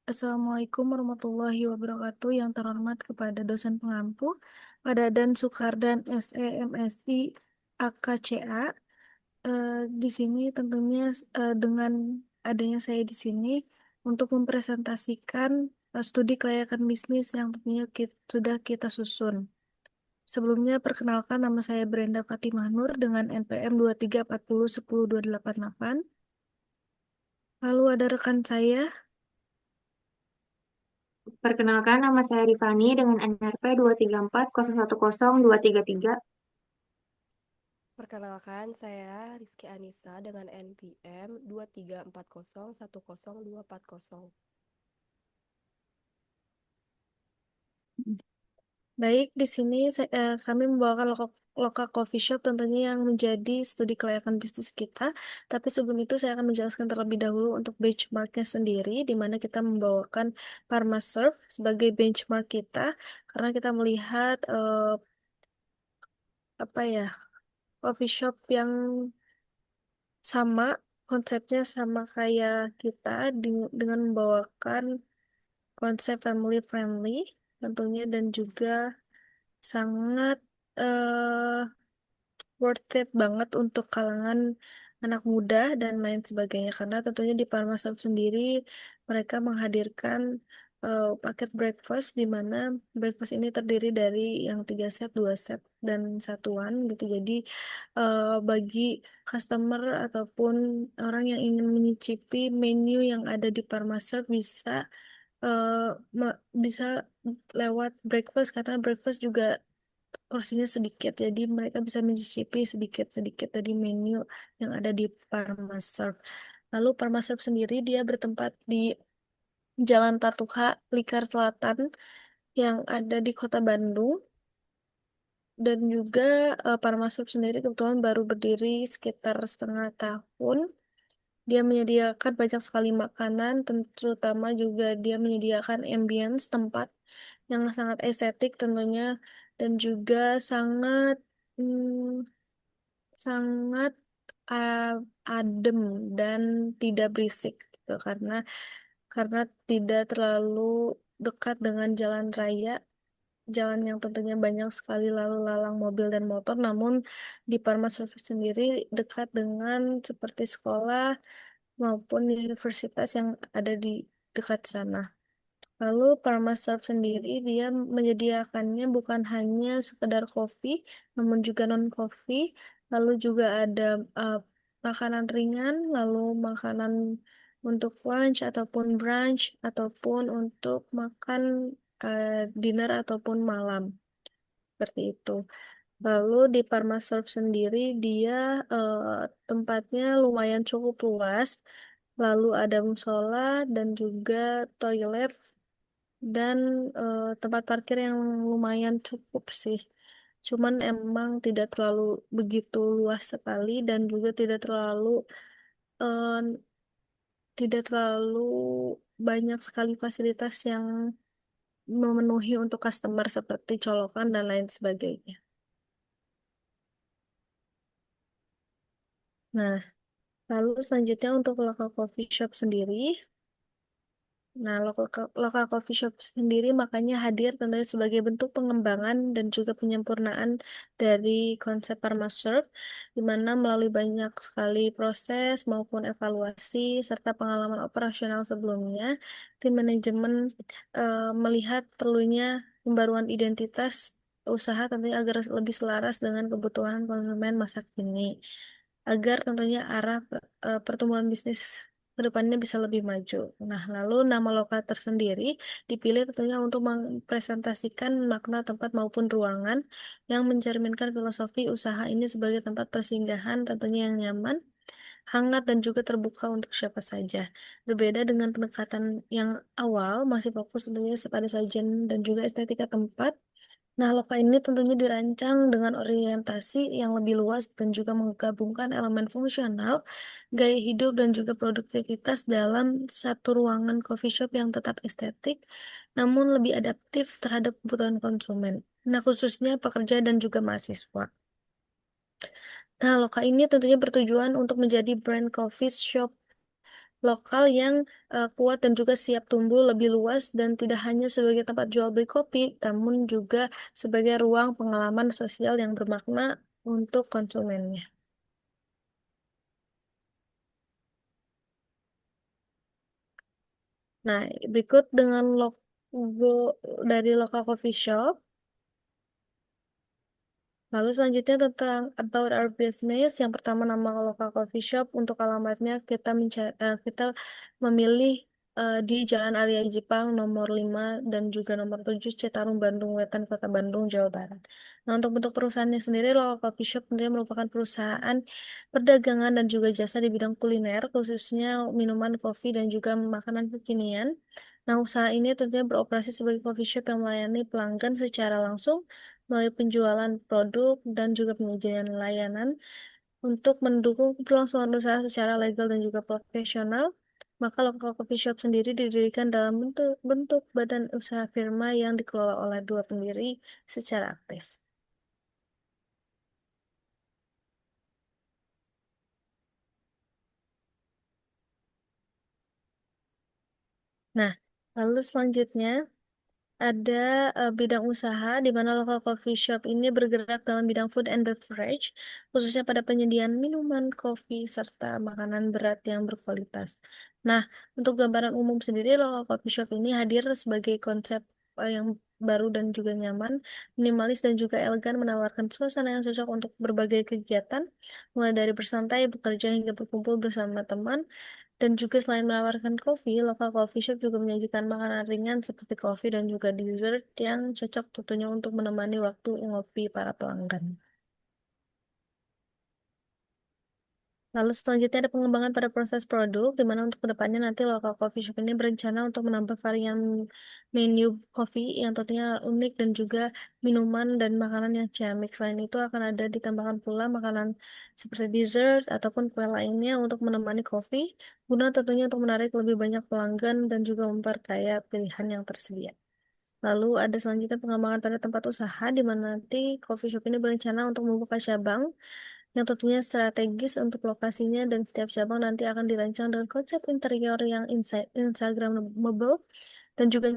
Assalamualaikum warahmatullahi wabarakatuh. Yang terhormat kepada dosen pengampu, Pak Dadan Soekardan SEMSI AKCA. Di sini tentunya dengan adanya saya di sini untuk mempresentasikan studi kelayakan bisnis yang tentunya sudah kita susun. Sebelumnya perkenalkan, nama saya Brenda Fatimah Nur dengan NPM 2340102888. Lalu ada rekan saya. Perkenalkan, nama saya Rifani dengan NRP 234010233. Perkenalkan, saya Rizky Anissa dengan NPM 2340102400. Baik, di sini kami membawakan lokal coffee shop tentunya yang menjadi studi kelayakan bisnis kita. Tapi sebelum itu saya akan menjelaskan terlebih dahulu untuk benchmarknya sendiri, di mana kita membawakan PharmaServe sebagai benchmark kita, karena kita melihat apa ya, coffee shop yang sama, konsepnya sama kayak kita, dengan membawakan konsep family friendly tentunya, dan juga sangat worth it banget untuk kalangan anak muda dan lain sebagainya, karena tentunya di Parmasan sendiri mereka menghadirkan paket breakfast, di mana breakfast ini terdiri dari yang 3 set, 2 set, dan satuan gitu. Jadi bagi customer ataupun orang yang ingin menyicipi menu yang ada di Parmaserve eh, bisa lewat breakfast, karena breakfast juga porsinya sedikit, jadi mereka bisa mencicipi sedikit-sedikit dari menu yang ada di Parmaserve. Lalu Parmaserve sendiri dia bertempat di Jalan Patuha, Likar Selatan, yang ada di Kota Bandung. Dan juga Parmaserve sendiri kebetulan baru berdiri sekitar setengah tahun. Dia menyediakan banyak sekali makanan, terutama juga dia menyediakan ambience tempat yang sangat estetik tentunya, dan juga sangat hmm, sangat uh, adem dan tidak berisik gitu, karena tidak terlalu dekat dengan jalan raya, jalan yang tentunya banyak sekali lalu lalang mobil dan motor. Namun di Parma Service sendiri dekat dengan seperti sekolah maupun universitas yang ada di dekat sana. Lalu PharmaServe sendiri dia menyediakannya bukan hanya sekedar kopi, namun juga non-kopi. Lalu juga ada uh, makanan ringan, lalu makanan untuk lunch ataupun brunch, ataupun untuk makan dinner ataupun malam. Seperti itu. Lalu di PharmaServe sendiri dia tempatnya lumayan cukup luas. Lalu ada musola dan juga toilet, dan tempat parkir yang lumayan cukup sih. Cuman emang tidak terlalu begitu luas sekali, dan juga eh, tidak terlalu banyak sekali fasilitas yang memenuhi untuk customer seperti colokan dan lain sebagainya. Nah, lalu selanjutnya untuk local coffee shop sendiri. Nah, local coffee shop sendiri makanya hadir tentunya sebagai bentuk pengembangan dan juga penyempurnaan dari konsep PharmaServe, di mana melalui banyak sekali proses maupun evaluasi serta pengalaman operasional sebelumnya, tim manajemen melihat perlunya pembaruan identitas usaha tentunya agar lebih selaras dengan kebutuhan konsumen masa kini, agar tentunya arah pertumbuhan bisnis kedepannya bisa lebih maju. Nah, lalu nama lokal tersendiri dipilih tentunya untuk mempresentasikan makna tempat maupun ruangan yang mencerminkan filosofi usaha ini sebagai tempat persinggahan tentunya yang nyaman, hangat, dan juga terbuka untuk siapa saja. Berbeda dengan pendekatan yang awal, masih fokus tentunya pada sajian dan juga estetika tempat. Nah, loka ini tentunya dirancang dengan orientasi yang lebih luas dan juga menggabungkan elemen fungsional, gaya hidup, dan juga produktivitas dalam satu ruangan coffee shop yang tetap estetik, namun lebih adaptif terhadap kebutuhan konsumen. Nah, khususnya pekerja dan juga mahasiswa. Nah, loka ini tentunya bertujuan untuk menjadi brand coffee shop lokal yang kuat dan juga siap tumbuh lebih luas dan tidak hanya sebagai tempat jual beli kopi, namun juga sebagai ruang pengalaman sosial yang bermakna untuk konsumennya. Nah, berikut dengan logo dari lokal coffee shop. Lalu selanjutnya tentang about our business. Yang pertama nama local coffee shop. Untuk alamatnya kita memilih di Jalan Arya Jepang nomor 5 dan juga nomor 7 Citarum Bandung Wetan Kota Bandung Jawa Barat. Nah, untuk bentuk perusahaannya sendiri local coffee shop tentunya merupakan perusahaan perdagangan dan juga jasa di bidang kuliner khususnya minuman kopi dan juga makanan kekinian. Nah, usaha ini tentunya beroperasi sebagai coffee shop yang melayani pelanggan secara langsung melalui penjualan produk dan juga penyajian layanan untuk mendukung kelangsungan usaha secara legal dan juga profesional. Maka local coffee shop sendiri didirikan dalam bentuk badan usaha firma yang dikelola oleh dua pendiri secara aktif. Nah, lalu selanjutnya ada bidang usaha di mana local coffee shop ini bergerak dalam bidang food and beverage, khususnya pada penyediaan minuman, kopi, serta makanan berat yang berkualitas. Nah, untuk gambaran umum sendiri, local coffee shop ini hadir sebagai konsep yang baru dan juga nyaman, minimalis dan juga elegan, menawarkan suasana yang cocok untuk berbagai kegiatan, mulai dari bersantai, bekerja, hingga berkumpul bersama teman. Dan juga selain menawarkan kopi, lokal coffee shop juga menyajikan makanan ringan seperti kopi dan juga dessert yang cocok tentunya untuk menemani waktu ngopi para pelanggan. Lalu selanjutnya ada pengembangan pada proses produk, di mana untuk kedepannya nanti local coffee shop ini berencana untuk menambah varian menu kopi yang tentunya unik dan juga minuman dan makanan yang ciamik. Selain itu akan ada ditambahkan pula makanan seperti dessert ataupun kue lainnya untuk menemani kopi, guna tentunya untuk menarik lebih banyak pelanggan dan juga memperkaya pilihan yang tersedia. Lalu ada selanjutnya pengembangan pada tempat usaha, di mana nanti coffee shop ini berencana untuk membuka cabang yang tentunya strategis untuk lokasinya dan setiap cabang nanti akan dirancang dengan konsep interior yang Instagramable dan juga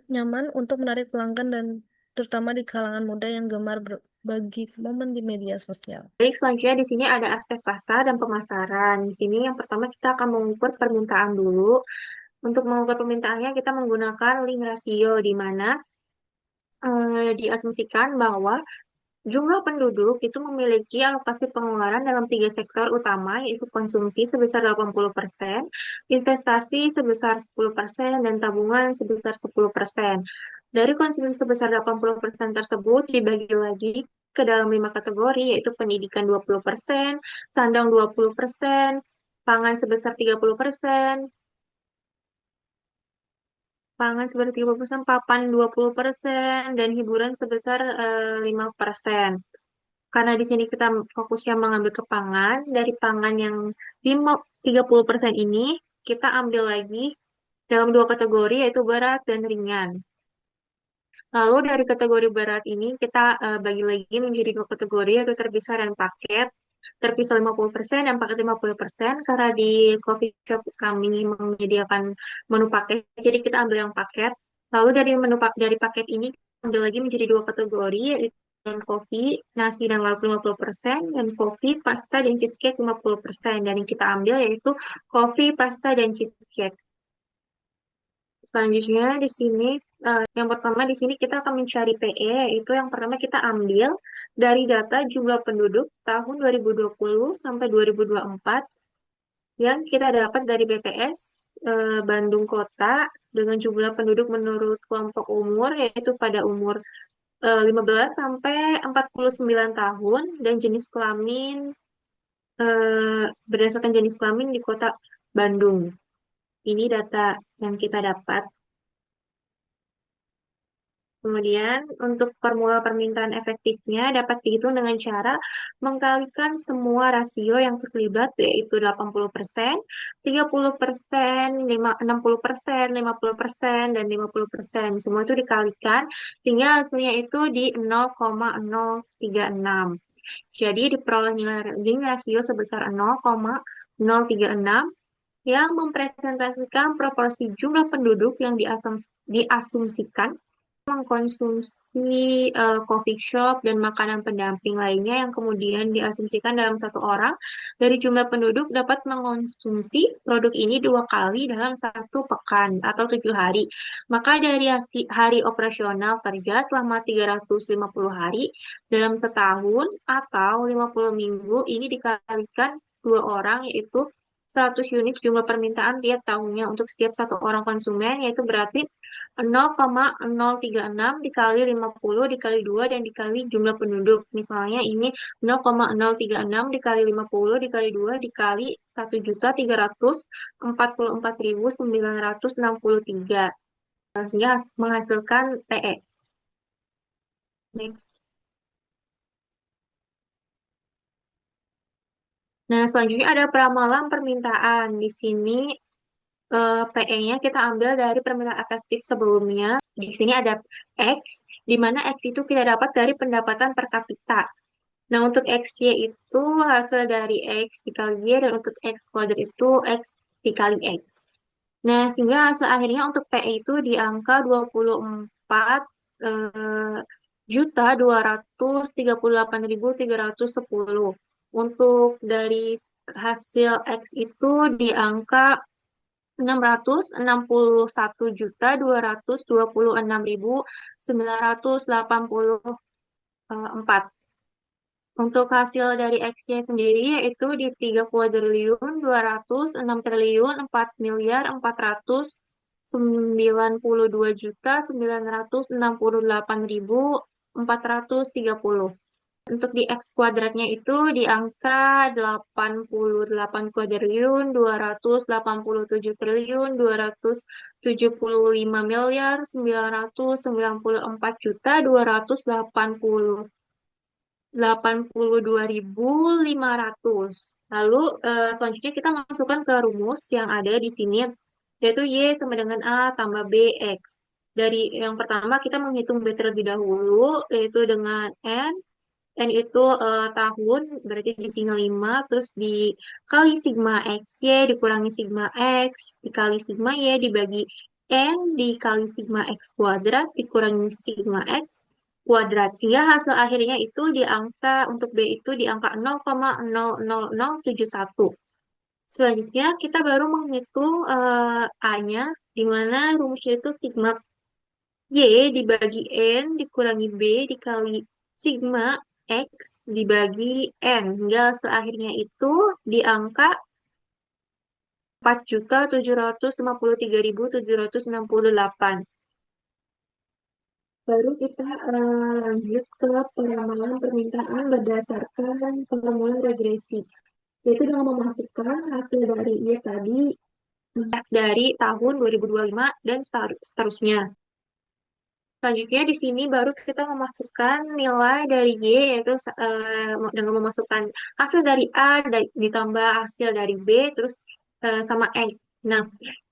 nyaman untuk menarik pelanggan dan terutama di kalangan muda yang gemar berbagi momen di media sosial. Baik, selanjutnya di sini ada aspek pasar dan pemasaran. Di sini yang pertama kita akan mengukur permintaan dulu. Untuk mengukur permintaannya kita menggunakan link rasio di mana diasumsikan bahwa jumlah penduduk itu memiliki alokasi pengeluaran dalam tiga sektor utama, yaitu konsumsi sebesar 80%, investasi sebesar 10%, dan tabungan sebesar 10%. Dari konsumsi sebesar 80% tersebut dibagi lagi ke dalam lima kategori, yaitu pendidikan 20%, sandang 20%, pangan sebesar 30%, pangan sebesar 30%, papan 20%, dan hiburan sebesar 5%. Karena di sini kita fokusnya mengambil ke pangan, dari pangan yang 30% ini, kita ambil lagi dalam dua kategori, yaitu berat dan ringan. Lalu dari kategori berat ini, kita bagi lagi menjadi dua kategori, yaitu terpisah dan paket. Terpisah 50% dan paket 50%, karena di coffee shop kami menyediakan menu paket, jadi kita ambil yang paket. Lalu dari dari paket ini, kita ambil lagi menjadi dua kategori, yaitu dan kopi, nasi dan lauk 50%, dan kopi, pasta, dan cheesecake 50%. Dan yang kita ambil yaitu kopi, pasta, dan cheesecake. Selanjutnya di sini, yang pertama di sini kita akan mencari PE, yaitu yang pertama kita ambil dari data jumlah penduduk tahun 2020 sampai 2024 yang kita dapat dari BPS Bandung Kota dengan jumlah penduduk menurut kelompok umur, yaitu pada umur 15 sampai 49 tahun, dan jenis kelamin berdasarkan jenis kelamin di kota Bandung. Ini data yang kita dapat. Kemudian untuk formula permintaan efektifnya dapat dihitung dengan cara mengkalikan semua rasio yang terlibat, yaitu 80%, 30%, 60%, 50%, dan 50%. Semua itu dikalikan sehingga hasilnya itu di 0,036. Jadi diperoleh nilai rasio sebesar 0,036 yang mempresentasikan proporsi jumlah penduduk yang diasumsikan mengkonsumsi coffee shop dan makanan pendamping lainnya yang kemudian diasumsikan dalam satu orang dari jumlah penduduk dapat mengonsumsi produk ini 2 kali dalam 1 pekan atau 7 hari. Maka dari hari operasional kerja selama 350 hari dalam setahun atau 50 minggu ini dikalikan 2 orang yaitu 100 unit jumlah permintaan tiap tahunnya untuk setiap satu orang konsumen, yaitu berarti 0,036 dikali 50 dikali 2 dan dikali jumlah penduduk. Misalnya ini 0,036 dikali 50 dikali 2 dikali 1.344.963. Sehingga menghasilkan TE. Nah, selanjutnya ada peramalan permintaan. Di sini PE-nya kita ambil dari permintaan efektif sebelumnya. Di sini ada X, di mana X itu kita dapat dari pendapatan per kapita. Nah, untuk XY itu hasil dari X dikali Y, dan untuk X kuadrat itu X dikali X. Nah, sehingga hasil akhirnya untuk PE itu di angka 24 juta 238.310. Untuk dari hasil X itu di angka 661.226.984. Untuk hasil dari X-nya sendiri yaitu di 3 kuadriliun 296 triliun 492 juta 998.430. Untuk di X kuadratnya itu di angka 88.977.274.984.982.500. Lalu selanjutnya kita masukkan ke rumus yang ada di sini, yaitu Y sama dengan A tambah BX. Dari yang pertama kita menghitung B terlebih dahulu, yaitu dengan N itu tahun, berarti di sini 5, terus dikali sigma XY dikurangi sigma X, dikali sigma Y dibagi N, dikali sigma X kuadrat, dikurangi sigma X kuadrat. Sehingga hasil akhirnya itu di angka, untuk B itu di angka 0,00071. Selanjutnya kita baru menghitung A-nya, di mana rumusnya itu sigma Y dibagi N dikurangi B dikali sigma X dibagi N. Hingga seakhirnya itu di angka 4.753.768. Baru kita lanjut ke peramalan permintaan berdasarkan formula regresi. Yaitu dengan memasukkan hasil dari Y tadi dari tahun 2025 dan seterusnya. Selanjutnya di sini baru kita memasukkan nilai dari Y, yaitu dengan memasukkan hasil dari A ditambah hasil dari B terus sama X. Nah,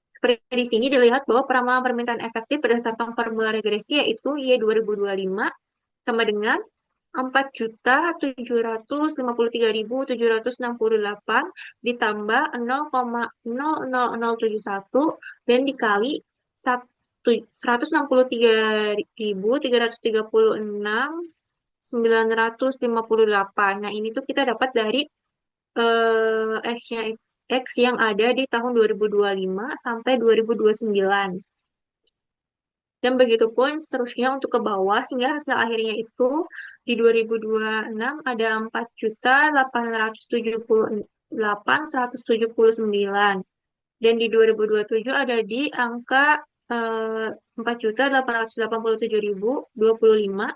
seperti di sini dilihat bahwa peramalan permintaan efektif berdasarkan formula regresi yaitu Y 2025 sama dengan 4.753.768 ditambah 0,00071 dan dikali 133.336.958. Nah, ini tuh kita dapat dari X-nya X yang ada di tahun 2025 sampai 2029. Dan begitu pun seterusnya untuk ke bawah, sehingga hasil akhirnya itu di 2026 ada 4.878.179. Dan di 2027 ada di angka 4.887.025.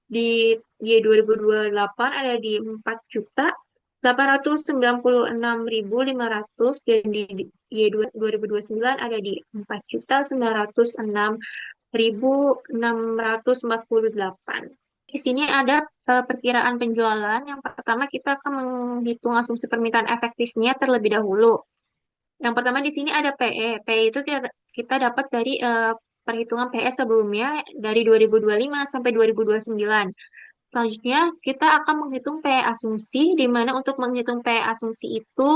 Di Y 2028 ada di 4.896.500 dan di Y 2029 ada di 4.906.648. Di sini ada perkiraan penjualan. Yang pertama kita akan menghitung asumsi permintaan efektifnya terlebih dahulu. Yang pertama di sini ada PE. PE itu kita dapat dari perhitungan PE sebelumnya dari 2025 sampai 2029. Selanjutnya, kita akan menghitung PE asumsi, di mana untuk menghitung PE asumsi itu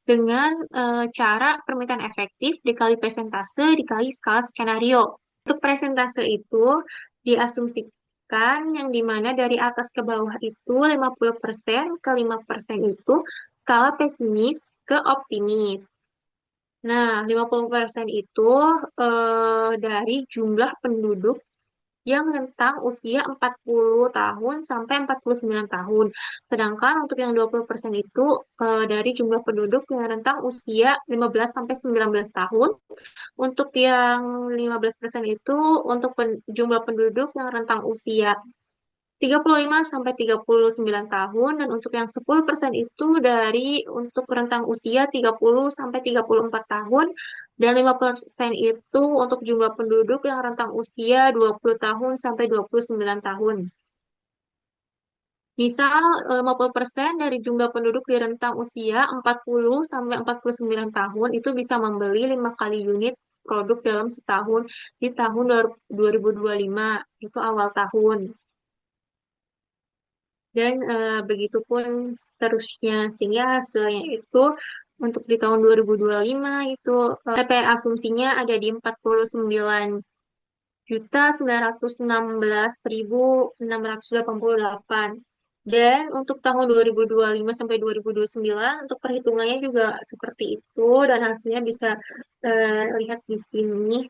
dengan cara permintaan efektif dikali persentase dikali skala skenario. Untuk persentase itu diasumsikan yang dimana dari atas ke bawah itu 50% ke 5% itu skala pesimis ke optimis. Nah, 50% itu dari jumlah penduduk yang rentang usia 40 tahun sampai 49 tahun. Sedangkan untuk yang 20% itu dari jumlah penduduk yang rentang usia 15 sampai 19 tahun. Untuk yang 15% itu untuk jumlah penduduk yang rentang usia 35 sampai 39 tahun, dan untuk yang 10% itu dari untuk rentang usia 30 sampai 34 tahun, dan 5% itu untuk jumlah penduduk yang rentang usia 20 tahun sampai 29 tahun. Misal 50% dari jumlah penduduk di rentang usia 40 sampai 49 tahun itu bisa membeli 5 kali unit produk dalam setahun di tahun 2025, itu awal tahun. Dan begitupun seterusnya, sehingga hasilnya itu untuk di tahun 2025 itu TPR asumsinya ada di 49.916.688. Dan untuk tahun 2025 sampai 2029 untuk perhitungannya juga seperti itu, dan hasilnya bisa lihat di sini.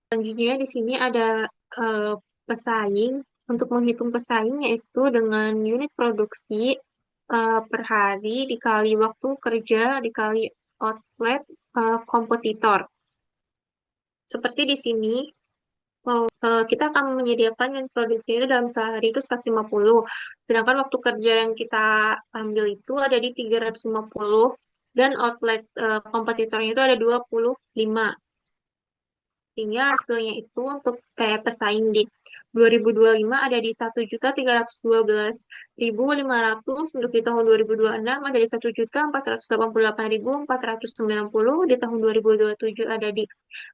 Selanjutnya di sini ada eh, pesaing. Untuk menghitung pesaing yaitu dengan unit produksi per hari dikali waktu kerja dikali outlet kompetitor. Seperti di sini, kita akan menyediakan unit produksi itu dalam sehari itu 150. Sedangkan waktu kerja yang kita ambil itu ada di 350, dan outlet kompetitornya itu ada 25. Sehingga hasilnya itu untuk pesaing di 2025 ada di 1.312.500, untuk di tahun 2026 ada di 1.488.490, di tahun 2027 ada di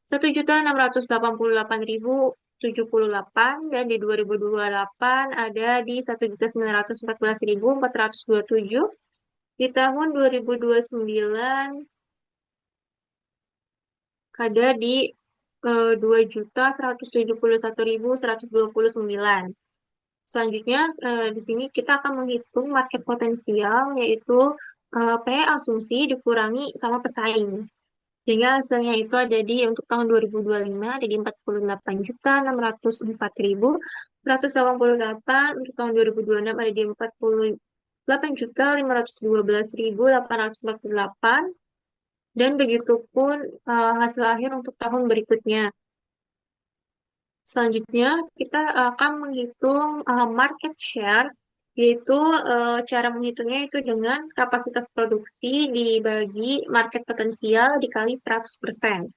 1.688.078, dan di 2028 ada di 1.914.427, di tahun 2029 ada di 2.171.129. Selanjutnya, di sini kita akan menghitung market potensial, yaitu PE asumsi dikurangi sama pesaing. Sehingga hasilnya itu ada di untuk tahun 2025 ada di 48.604.188, untuk tahun 2026 ada di 48.512.848, dan begitu pun hasil akhir untuk tahun berikutnya. Selanjutnya, kita akan menghitung market share, yaitu cara menghitungnya itu dengan kapasitas produksi dibagi market potensial dikali 100%.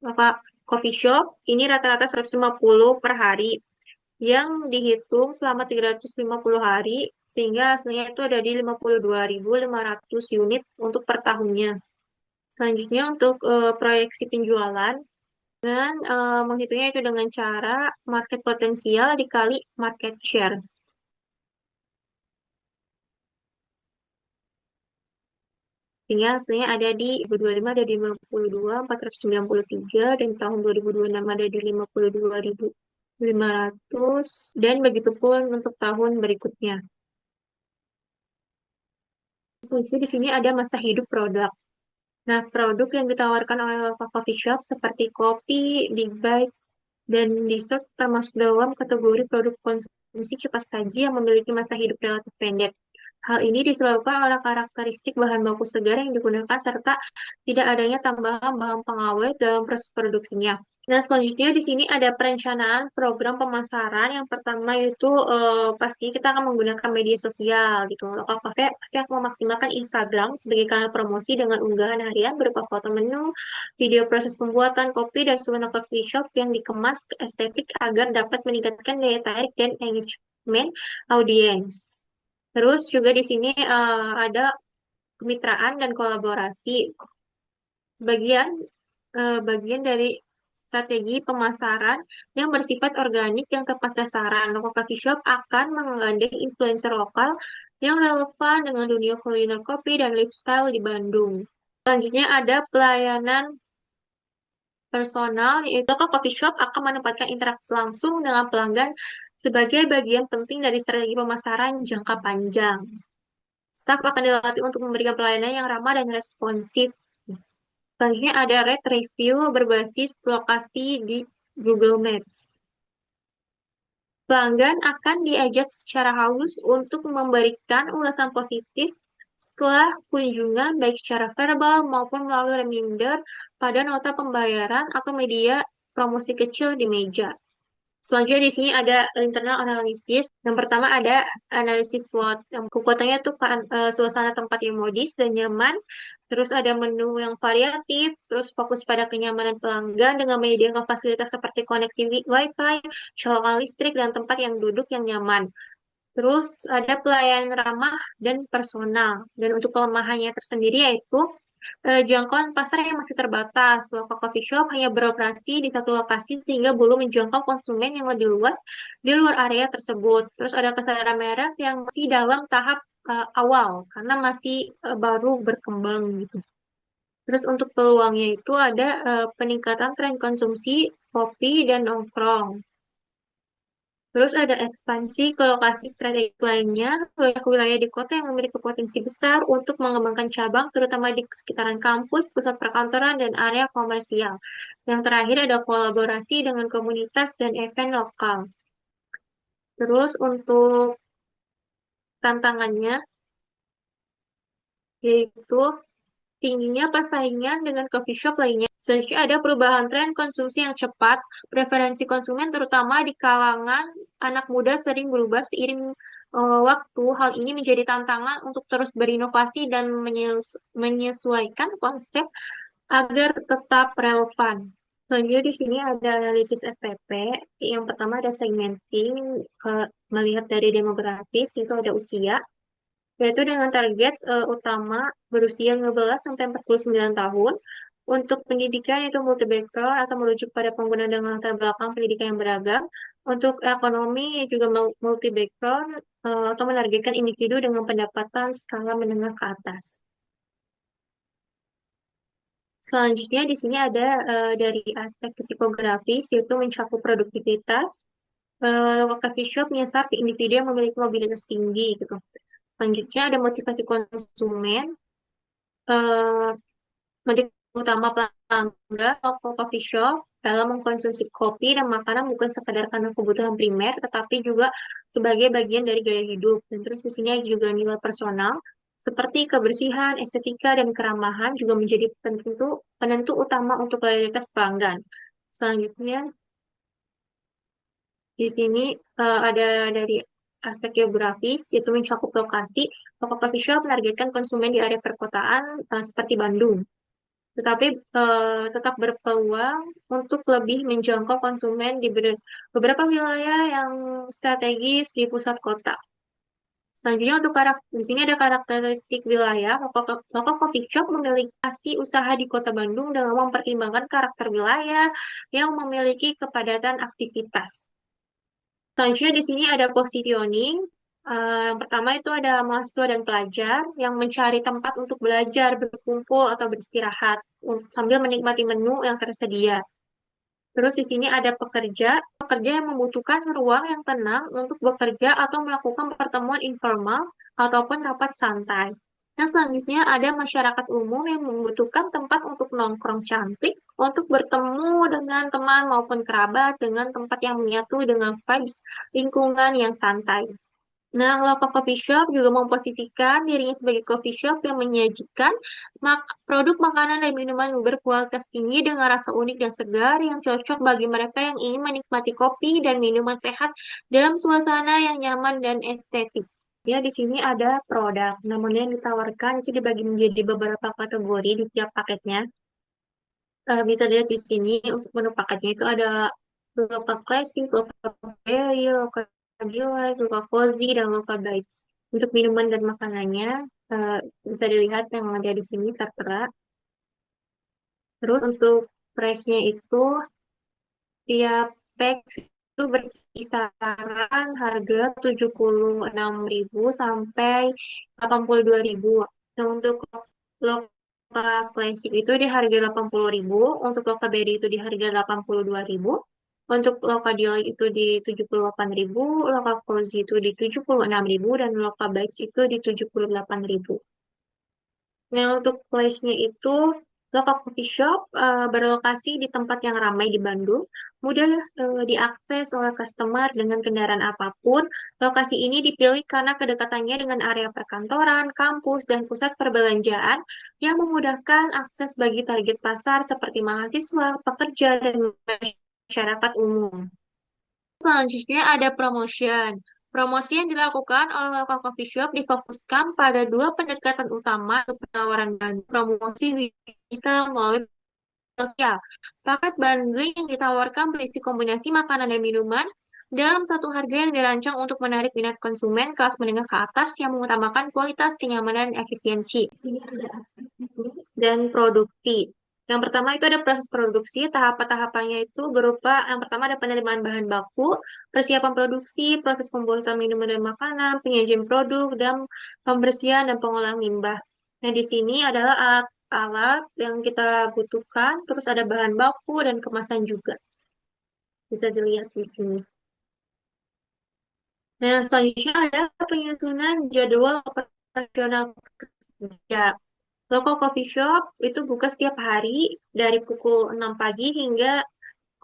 Maka coffee shop ini rata-rata 150 per hari, yang dihitung selama 350 hari, sehingga hasilnya itu ada di 52.500 unit untuk per tahunnya. Selanjutnya, untuk proyeksi penjualan, dengan menghitungnya itu dengan cara market potensial dikali market share. Sehingga hasilnya ada di 2025 ada di 52.493, dan tahun 2026 ada di 52.500, dan begitu pun untuk tahun berikutnya. Selanjutnya di sini ada masa hidup produk. Nah, produk yang ditawarkan oleh local coffee shop seperti kopi, big bites, dan dessert termasuk dalam kategori produk konsumsi cepat saji yang memiliki masa hidup relatif pendek. Hal ini disebabkan oleh karakteristik bahan baku segar yang digunakan serta tidak adanya tambahan bahan pengawet dalam proses produksinya. Nah, selanjutnya di sini ada perencanaan program pemasaran. Yang pertama itu pasti kita akan menggunakan media sosial gitu. Local Cafe pasti akan memaksimalkan Instagram sebagai kanal promosi dengan unggahan harian berupa foto menu, video proses pembuatan kopi, dan suasana coffee shop yang dikemas estetik agar dapat meningkatkan daya tarik dan engagement audiens. Terus juga di sini ada kemitraan dan kolaborasi. Bagian dari strategi pemasaran yang bersifat organik yang tepat sasaran. Local Coffee Shop akan menggandeng influencer lokal yang relevan dengan dunia kuliner kopi dan lifestyle di Bandung. Selanjutnya ada pelayanan personal, yaitu local coffee shop akan menempatkan interaksi langsung dengan pelanggan sebagai bagian penting dari strategi pemasaran jangka panjang. Staf akan dilatih untuk memberikan pelayanan yang ramah dan responsif. Selanjutnya ada rate review berbasis lokasi di Google Maps. Pelanggan akan diajak secara halus untuk memberikan ulasan positif setelah kunjungan, baik secara verbal maupun melalui reminder pada nota pembayaran atau media promosi kecil di meja. Selanjutnya di sini ada internal analysis. Yang pertama ada analisis SWOT. Yang kekuatannya tuh suasana tempat yang modis dan nyaman. Terus ada menu yang variatif. Terus fokus pada kenyamanan pelanggan dengan menyediakan fasilitas seperti connectivity Wi-Fi, colokan listrik, dan tempat yang duduk yang nyaman. Terus ada pelayanan ramah dan personal. Dan untuk kelemahannya tersendiri yaitu jangkauan pasar yang masih terbatas. Local coffee shop hanya beroperasi di satu lokasi sehingga belum menjangkau konsumen yang lebih luas di luar area tersebut. Terus ada kesadaran merek yang masih dalam tahap awal karena masih baru berkembang gitu. Terus untuk peluangnya itu ada peningkatan tren konsumsi kopi dan nongkrong. Terus ada ekspansi ke lokasi strategis lainnya, banyak wilayah di kota yang memiliki potensi besar untuk mengembangkan cabang, terutama di sekitaran kampus, pusat perkantoran, dan area komersial. Yang terakhir ada kolaborasi dengan komunitas dan event lokal. Terus untuk tantangannya, yaitu tingginya persaingan dengan coffee shop lainnya. Selanjutnya ada perubahan tren konsumsi yang cepat, preferensi konsumen terutama di kalangan anak muda sering berubah seiring waktu. Hal ini menjadi tantangan untuk terus berinovasi dan menyesuaikan konsep agar tetap relevan. Selanjutnya di sini ada analisis FPP. Yang pertama ada segmenting, melihat dari demografis, itu ada usia, yaitu dengan target utama berusia 15 sampai 49 tahun. Untuk pendidikan itu multi background atau merujuk pada pengguna dengan latar belakang pendidikan yang beragam. Untuk ekonomi juga multi background atau menargetkan individu dengan pendapatan skala menengah ke atas. Selanjutnya di sini ada dari aspek psikografis, yaitu mencakup produktivitas. Coffee shop menyasar ke individu yang memiliki mobilitas tinggi gitu. Selanjutnya ada motivasi konsumen. eh, Motif utama pelanggan toko coffee shop dalam mengkonsumsi kopi dan makanan bukan sekadar karena kebutuhan primer, tetapi juga sebagai bagian dari gaya hidup. Dan terus di sini juga nilai personal, seperti kebersihan, estetika, dan keramahan juga menjadi penentu utama untuk loyalitas pelanggan. Selanjutnya, di sini ada dari aspek geografis, yaitu mencakup lokasi. Toko coffee shop menargetkan konsumen di area perkotaan seperti Bandung, tetapi tetap berpeluang untuk lebih menjangkau konsumen di beberapa wilayah yang strategis di pusat kota. Selanjutnya untuk di sini ada karakteristik wilayah. Local coffee shop memiliki usaha di Kota Bandung dengan mempertimbangkan karakter wilayah yang memiliki kepadatan aktivitas. Selanjutnya di sini ada positioning. Yang pertama itu ada mahasiswa dan pelajar yang mencari tempat untuk belajar, berkumpul, atau beristirahat sambil menikmati menu yang tersedia. Terus di sini ada pekerja yang membutuhkan ruang yang tenang untuk bekerja atau melakukan pertemuan informal ataupun rapat santai. Yang selanjutnya ada masyarakat umum yang membutuhkan tempat untuk nongkrong cantik, untuk bertemu dengan teman maupun kerabat dengan tempat yang menyatu dengan vibes lingkungan yang santai. Nah, local coffee shop juga memposisikan dirinya sebagai coffee shop yang menyajikan produk makanan dan minuman berkualitas tinggi dengan rasa unik dan segar yang cocok bagi mereka yang ingin menikmati kopi dan minuman sehat dalam suasana yang nyaman dan estetik. Ya, di sini ada produk, namun yang ditawarkan itu dibagi menjadi beberapa kategori di tiap paketnya. Bisa dilihat di sini untuk menu paketnya itu ada local classic, local value, local delight, local cozy, dan local bites. Untuk minuman dan makanannya bisa dilihat yang ada di sini tertera. Terus untuk price-nya itu tiap pack itu berkisaran harga 76.000 sampai 82.000. Nah, untuk Loka Classic itu di harga 80.000, untuk Loka Berry itu di harga 82.000, untuk Loka Delight itu di 78.000, Loka Cozy itu di 76.000, dan Loka Bites itu di 78.000. Nah, untuk place-nya itu, lokal coffee shop berlokasi di tempat yang ramai di Bandung, mudah diakses oleh customer dengan kendaraan apapun. Lokasi ini dipilih karena kedekatannya dengan area perkantoran, kampus, dan pusat perbelanjaan yang memudahkan akses bagi target pasar seperti mahasiswa, pekerja, dan masyarakat umum. Selanjutnya ada promotion. Promosi yang dilakukan oleh local coffee shop difokuskan pada dua pendekatan utama untuk penawaran dan promosi digital melalui media sosial. Paket bundling yang ditawarkan berisi kombinasi makanan dan minuman dalam satu harga yang dirancang untuk menarik minat konsumen kelas menengah ke atas yang mengutamakan kualitas, kenyamanan, dan efisiensi. Di sini ada aspek teknis dan produktif. Yang pertama itu ada proses produksi, tahapan-tahapannya itu berupa, yang pertama ada penerimaan bahan baku, persiapan produksi, proses pembuatan minuman dan makanan, penyajian produk, dan pembersihan dan pengolahan limbah. Nah, di sini adalah alat-alat yang kita butuhkan, terus ada bahan baku dan kemasan juga. Bisa dilihat di sini. Nah, selanjutnya ada penyusunan jadwal operasional kerja. Local coffee shop itu buka setiap hari dari pukul 6 pagi hingga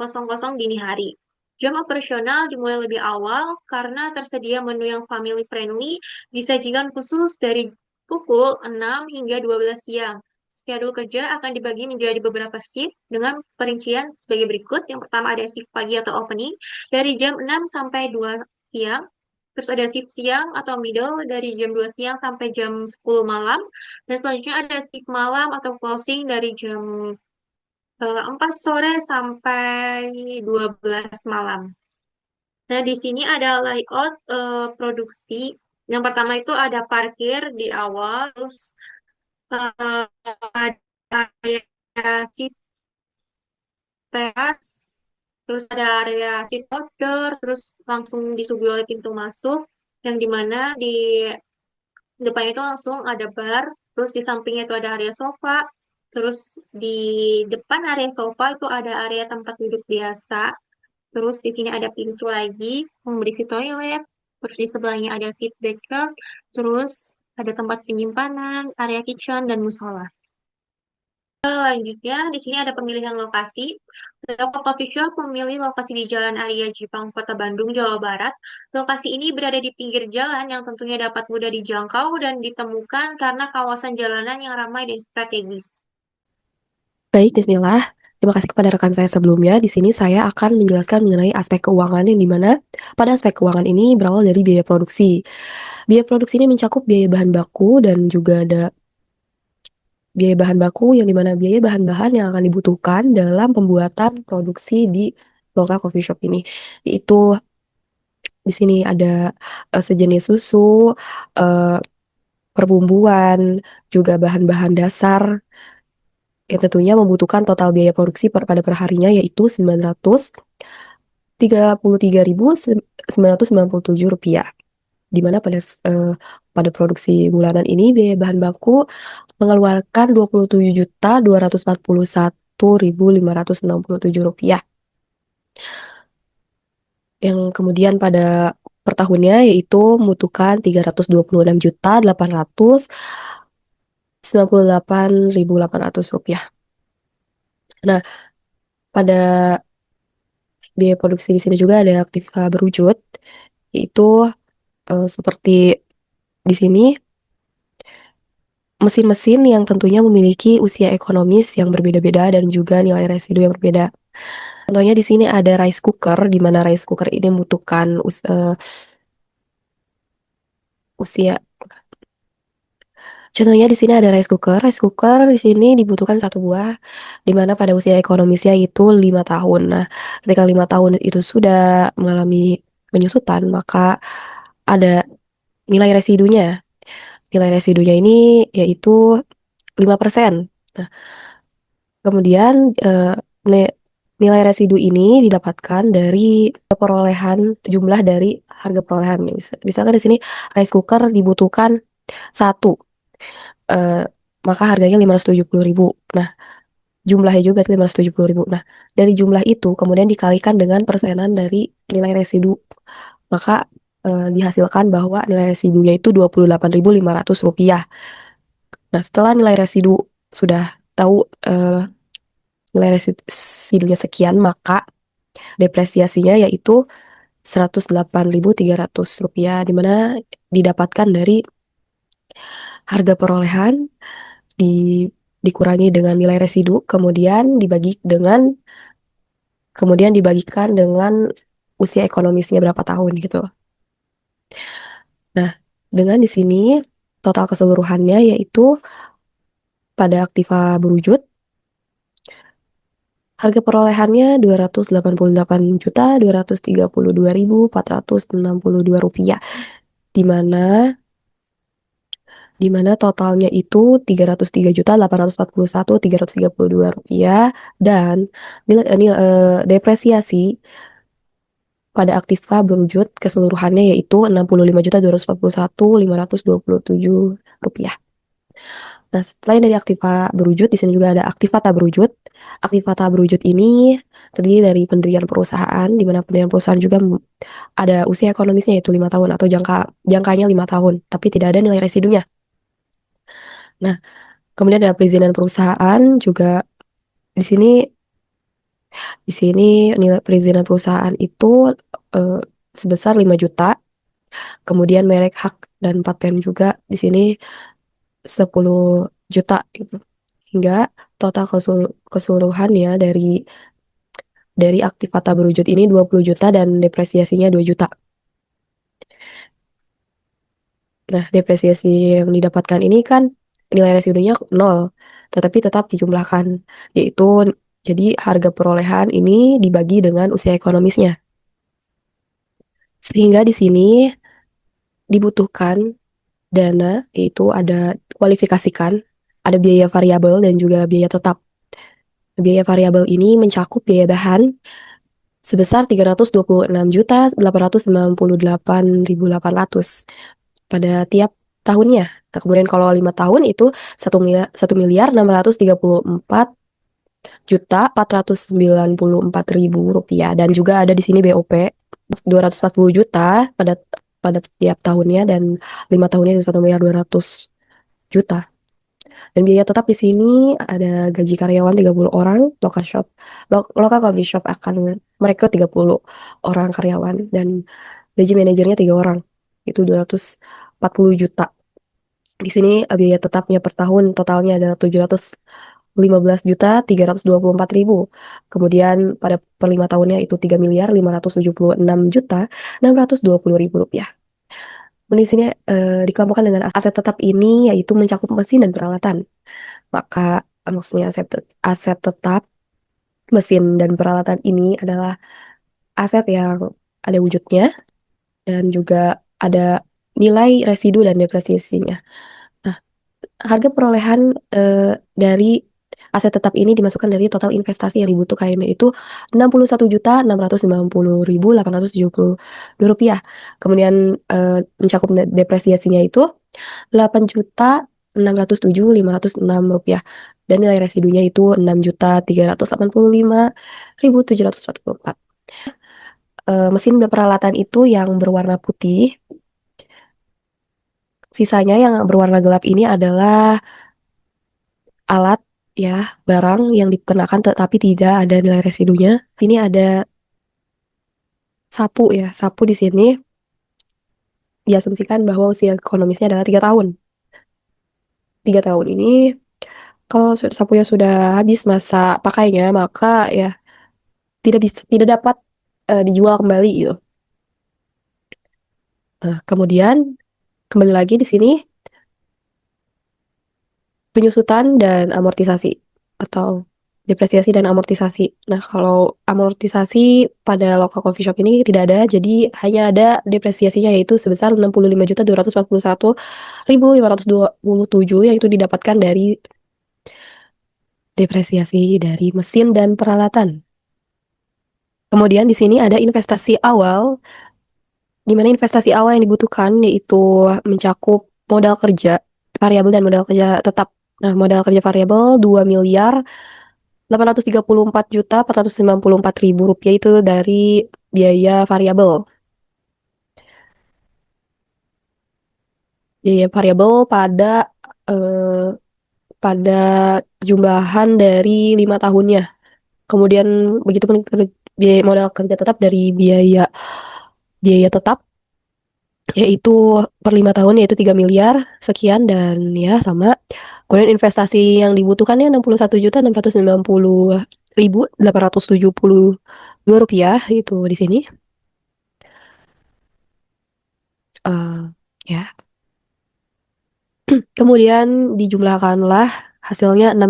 00 dini hari. Jam operasional dimulai lebih awal karena tersedia menu yang family friendly, disajikan khusus dari pukul 6 hingga 12 siang. Schedule kerja akan dibagi menjadi beberapa shift dengan perincian sebagai berikut. Yang pertama ada shift pagi atau opening dari jam 6 sampai 2 siang. Terus ada shift siang atau middle dari jam 2 siang sampai jam 10 malam. Dan selanjutnya ada shift malam atau closing dari jam 4 sore sampai 12 malam. Nah, di sini ada layout produksi. Yang pertama itu ada parkir di awal, terus ada area seat teras, terus ada area seat outdoor, terus langsung disuguhi oleh pintu masuk, yang dimana di depannya itu langsung ada bar, terus di sampingnya itu ada area sofa, terus di depan area sofa itu ada area tempat duduk biasa, terus di sini ada pintu lagi yang berisi toilet, terus di sebelahnya ada seat backer, terus ada tempat penyimpanan, area kitchen, dan musola. Selanjutnya, di sini ada pemilihan lokasi. Local Coffee Shop memilih lokasi di Jalan Arya Jipang, Kota Bandung, Jawa Barat. Lokasi ini berada di pinggir jalan yang tentunya dapat mudah dijangkau dan ditemukan karena kawasan jalanan yang ramai dan strategis. Baik, bismillah. Terima kasih kepada rekan saya sebelumnya. Di sini saya akan menjelaskan mengenai aspek keuangan yang dimana pada aspek keuangan ini berawal dari biaya produksi. Biaya produksi ini mencakup biaya bahan baku dan juga ada biaya bahan baku yang dimana biaya bahan-bahan yang akan dibutuhkan dalam pembuatan produksi di local coffee shop ini. Itu di sini ada sejenis susu, eh, perbumbuan, juga bahan-bahan dasar yang tentunya membutuhkan total biaya produksi pada perharinya yaitu Rp933.997, di mana pada produksi bulanan ini biaya bahan baku mengeluarkan Rp27.241.567, yang kemudian pada per tahunnya yaitu membutuhkan Rp326.898.800. Nah, pada biaya produksi di sini juga ada aktiva berwujud, yaitu seperti di sini mesin-mesin yang tentunya memiliki usia ekonomis yang berbeda-beda dan juga nilai residu yang berbeda. Contohnya di sini ada rice cooker, di mana rice cooker ini membutuhkan usia. Contohnya di sini ada rice cooker. Rice cooker di sini dibutuhkan satu buah, di mana pada usia ekonomisnya itu 5 tahun. Nah, ketika 5 tahun itu sudah mengalami penyusutan, maka ada nilai residunya. Nilai residunya ini yaitu 5%. Nah, kemudian Nilai residu ini didapatkan dari perolehan jumlah dari harga perolehan. Misalkan di sini rice cooker dibutuhkan satu, eh, maka harganya 570.000. Nah, jumlahnya juga 570.000. Nah, dari jumlah itu kemudian dikalikan dengan persenan dari nilai residu, maka dihasilkan bahwa nilai residunya itu Rp28.500. Nah, setelah nilai residu sudah tahu nilai residunya sekian, maka depresiasinya yaitu Rp108.300, di mana didapatkan dari harga perolehan dikurangi dengan nilai residu, kemudian dibagikan dengan usia ekonomisnya berapa tahun gitu. Nah, dengan di sini total keseluruhannya yaitu pada aktiva berwujud harga perolehannya Rp288.232.462, di mana totalnya itu Rp303.841.332, dan depresiasi pada aktiva berwujud keseluruhannya yaitu Rp65.241.527. Nah, selain dari aktiva berwujud, di sini juga ada aktiva tak berwujud. Aktiva tak berwujud ini terdiri dari pendirian perusahaan, di mana pendirian perusahaan juga ada usia ekonomisnya yaitu 5 tahun atau jangkanya 5 tahun, tapi tidak ada nilai residunya. Nah, kemudian ada perizinan perusahaan juga. Di sini nilai perizinan perusahaan itu eh, sebesar 5 juta. Kemudian merek, hak, dan paten juga di sini 10 juta gitu. Hingga total keseluruhannya dari aktivata berwujud ini 20 juta dan depresiasinya 2 juta. Nah, depresiasi yang didapatkan ini kan nilai residunya 0, tetapi tetap dijumlahkan, yaitu jadi harga perolehan ini dibagi dengan usia ekonomisnya. Sehingga di sini dibutuhkan dana, yaitu ada kualifikasikan, ada biaya variabel dan juga biaya tetap. Biaya variabel ini mencakup biaya bahan sebesar Rp326.898.800 pada tiap tahunnya. Nah, kemudian kalau 5 tahun itu Rp1.634.494.000, dan juga ada di sini BOP 240 juta pada tiap tahunnya, dan 5 tahunnya itu Rp1.200.000. Dan biaya tetap di sini ada gaji karyawan 30 orang, local coffee shop akan merekrut 30 orang karyawan, dan gaji manajernya 3 orang, itu 240 juta. Di sini biaya tetapnya per tahun totalnya adalah 715.324.000. Kemudian pada per 5 tahunnya itu Rp3.576.620.000. Di sini dikelompokkan dengan aset tetap ini yaitu mencakup mesin dan peralatan. Maka maksudnya aset tetap mesin dan peralatan ini adalah aset yang ada wujudnya dan juga ada nilai residu dan depresiasinya. Nah, harga perolehan dari aset tetap ini dimasukkan dari total investasi yang dibutuhkan, yaitu Rp61.691.872. Kemudian mencakup depresiasinya itu Rp8.607.506, dan nilai residunya itu Rp6.385.744. Mesin dan peralatan itu yang berwarna putih. Sisanya yang berwarna gelap ini adalah alat, ya, barang yang dikenakan tetapi tidak ada nilai residunya. Ini ada sapu, ya. Sapu di sini diasumsikan bahwa usia ekonomisnya adalah 3 tahun. 3 tahun ini kalau sapunya sudah habis masa pakainya, maka ya tidak dapat dijual kembali gitu. Kemudian kembali lagi di sini penyusutan dan amortisasi atau depresiasi dan amortisasi. Nah, kalau amortisasi pada local coffee shop ini tidak ada, jadi hanya ada depresiasinya yaitu sebesar Rp65.241.527, yang itu didapatkan dari depresiasi dari mesin dan peralatan. Kemudian di sini ada investasi awal, di mana investasi awal yang dibutuhkan yaitu mencakup modal kerja variabel dan modal kerja tetap. Nah, modal kerja variabel 2.834.494.000 rupiah itu dari biaya variabel. Biaya variabel eh, pada jumlahan dari 5 tahunnya. Kemudian begitu pun biaya modal kerja tetap dari biaya biaya tetap yaitu per 5 tahun yaitu 3 miliar sekian dan ya sama. Kemudian investasi yang dibutuhkannya 61.690.872 rupiah itu di sini. Eh, ya. Kemudian dijumlahkanlah hasilnya 6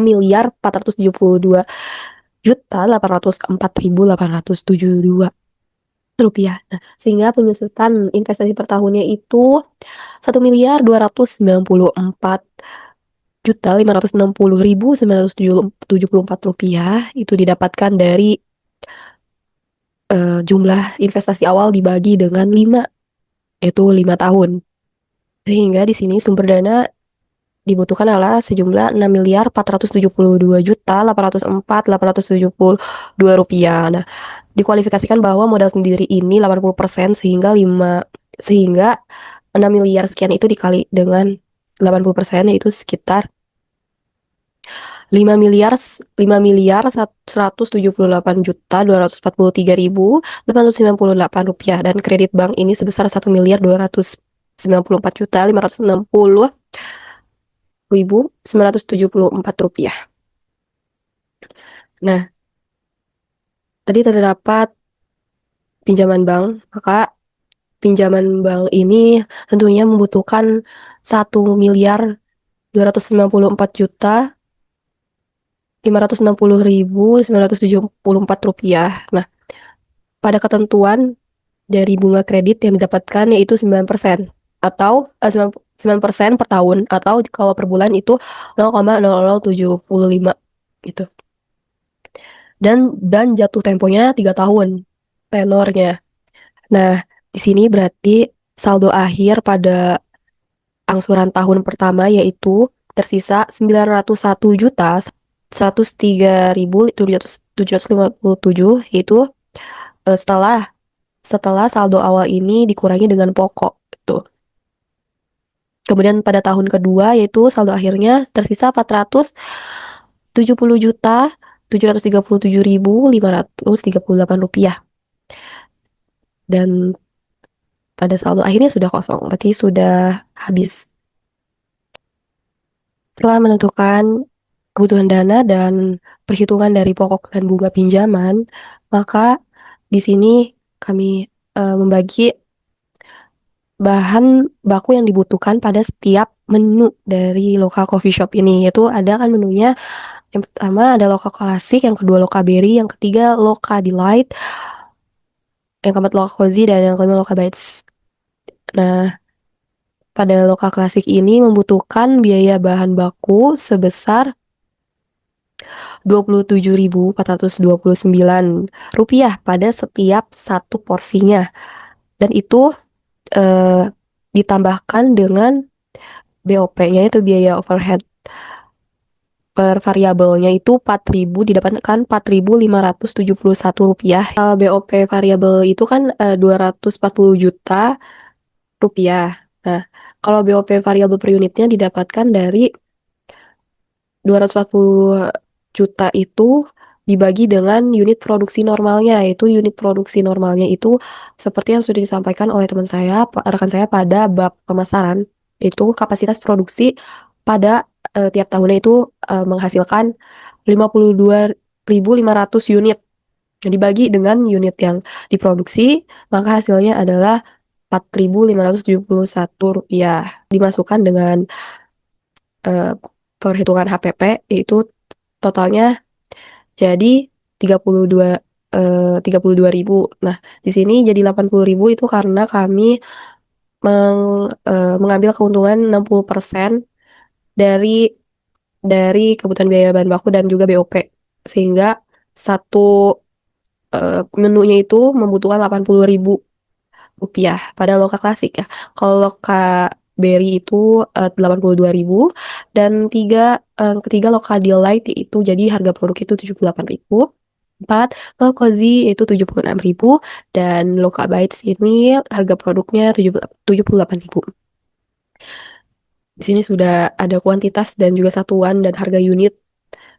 miliar 472.804.872 rupiah. Nah, sehingga penyusutan investasi per tahunnya itu 1.294.564.974 rupiah itu didapatkan dari jumlah investasi awal dibagi dengan 5 yaitu 5 tahun. Sehingga di sini sumber dana dibutuhkan adalah sejumlah 6.472.804.872 rupiah. Nah, dikualifikasikan bahwa modal sendiri ini 80% sehingga 6 miliar sekian itu dikali dengan 80% yaitu sekitar 5.178.243.898 rupiah dan kredit bank ini sebesar 1.294.560.974 rupiah. Nah, tadi terdapat pinjaman bank, maka pinjaman bank ini tentunya membutuhkan 1.294.560.974 rupiah. Nah, pada ketentuan dari bunga kredit yang didapatkan yaitu 9% atau 9% per tahun atau kalau per bulan itu 0,0075 gitu. Dan jatuh temponya 3 tahun tenornya. Nah, di sini berarti saldo akhir pada angsuran tahun pertama yaitu tersisa 901.103.757 yaitu setelah setelah saldo awal ini dikurangi dengan pokok gitu. Kemudian pada tahun kedua yaitu saldo akhirnya tersisa 470.737.538 rupiah. Dan pada saldo akhirnya sudah kosong, berarti sudah habis. Setelah menentukan kebutuhan dana dan perhitungan dari pokok dan bunga pinjaman, maka di sini kami membagi bahan baku yang dibutuhkan pada setiap menu dari lokal coffee shop ini, yaitu ada kan menunya. Yang pertama ada Loka Klasik, yang kedua Loka Berry, yang ketiga Loka Delight, yang keempat Loka Cozy, dan yang kelima Loka Bites. Nah, pada Loka Klasik ini membutuhkan biaya bahan baku sebesar Rp27.429 pada setiap satu porsinya. Dan itu eh, ditambahkan dengan BOP-nya itu biaya overhead per variabelnya itu 4.000 didapatkan Rp4.571. BOP variabel itu kan 240 juta rupiah. Nah, kalau BOP variabel per unitnya didapatkan dari 240 juta itu dibagi dengan unit produksi normalnya, yaitu unit produksi normalnya itu seperti yang sudah disampaikan oleh teman saya, rekan saya pada bab pemasaran, itu kapasitas produksi pada tiap tahunnya itu menghasilkan 52.500 unit. Dibagi dengan unit yang diproduksi, maka hasilnya adalah Rp4.571. Dimasukkan dengan eh, perhitungan HPP, yaitu totalnya jadi 32.000. Nah, di sini jadi 80.000 itu karena kami mengambil keuntungan 60% dari kebutuhan biaya bahan baku dan juga BOP. Sehingga satu menunya itu membutuhkan 80.000 rupiah pada Loka Klasik ya. Kalau Loka Berry itu 82.000 dan ketiga Loka Delight itu jadi harga produk itu 78.000. Empat, Loka Cozy itu 76.000 dan Loka Bites ini harga produknya 78.000. Di sini sudah ada kuantitas dan juga satuan dan harga unit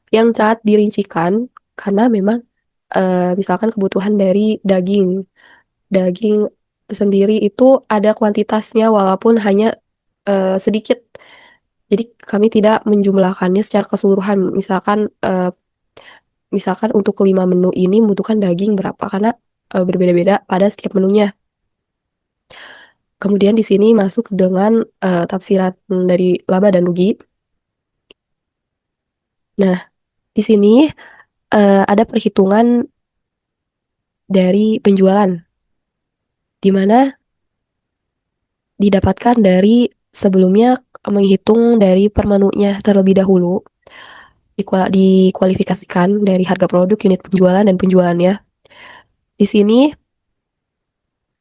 yang saat dirincikan karena memang misalkan kebutuhan dari daging sendiri itu ada kuantitasnya walaupun hanya sedikit. Jadi kami tidak menjumlahkannya secara keseluruhan. Misalkan untuk 5 menu ini membutuhkan daging berapa karena berbeda-beda pada setiap menunya. Kemudian di sini masuk dengan tafsiran dari laba dan rugi. Nah, di sini ada perhitungan dari penjualan, di mana didapatkan dari sebelumnya menghitung dari per menunya terlebih dahulu, dikualifikasikan dari harga produk, unit penjualan, dan penjualannya. Di sini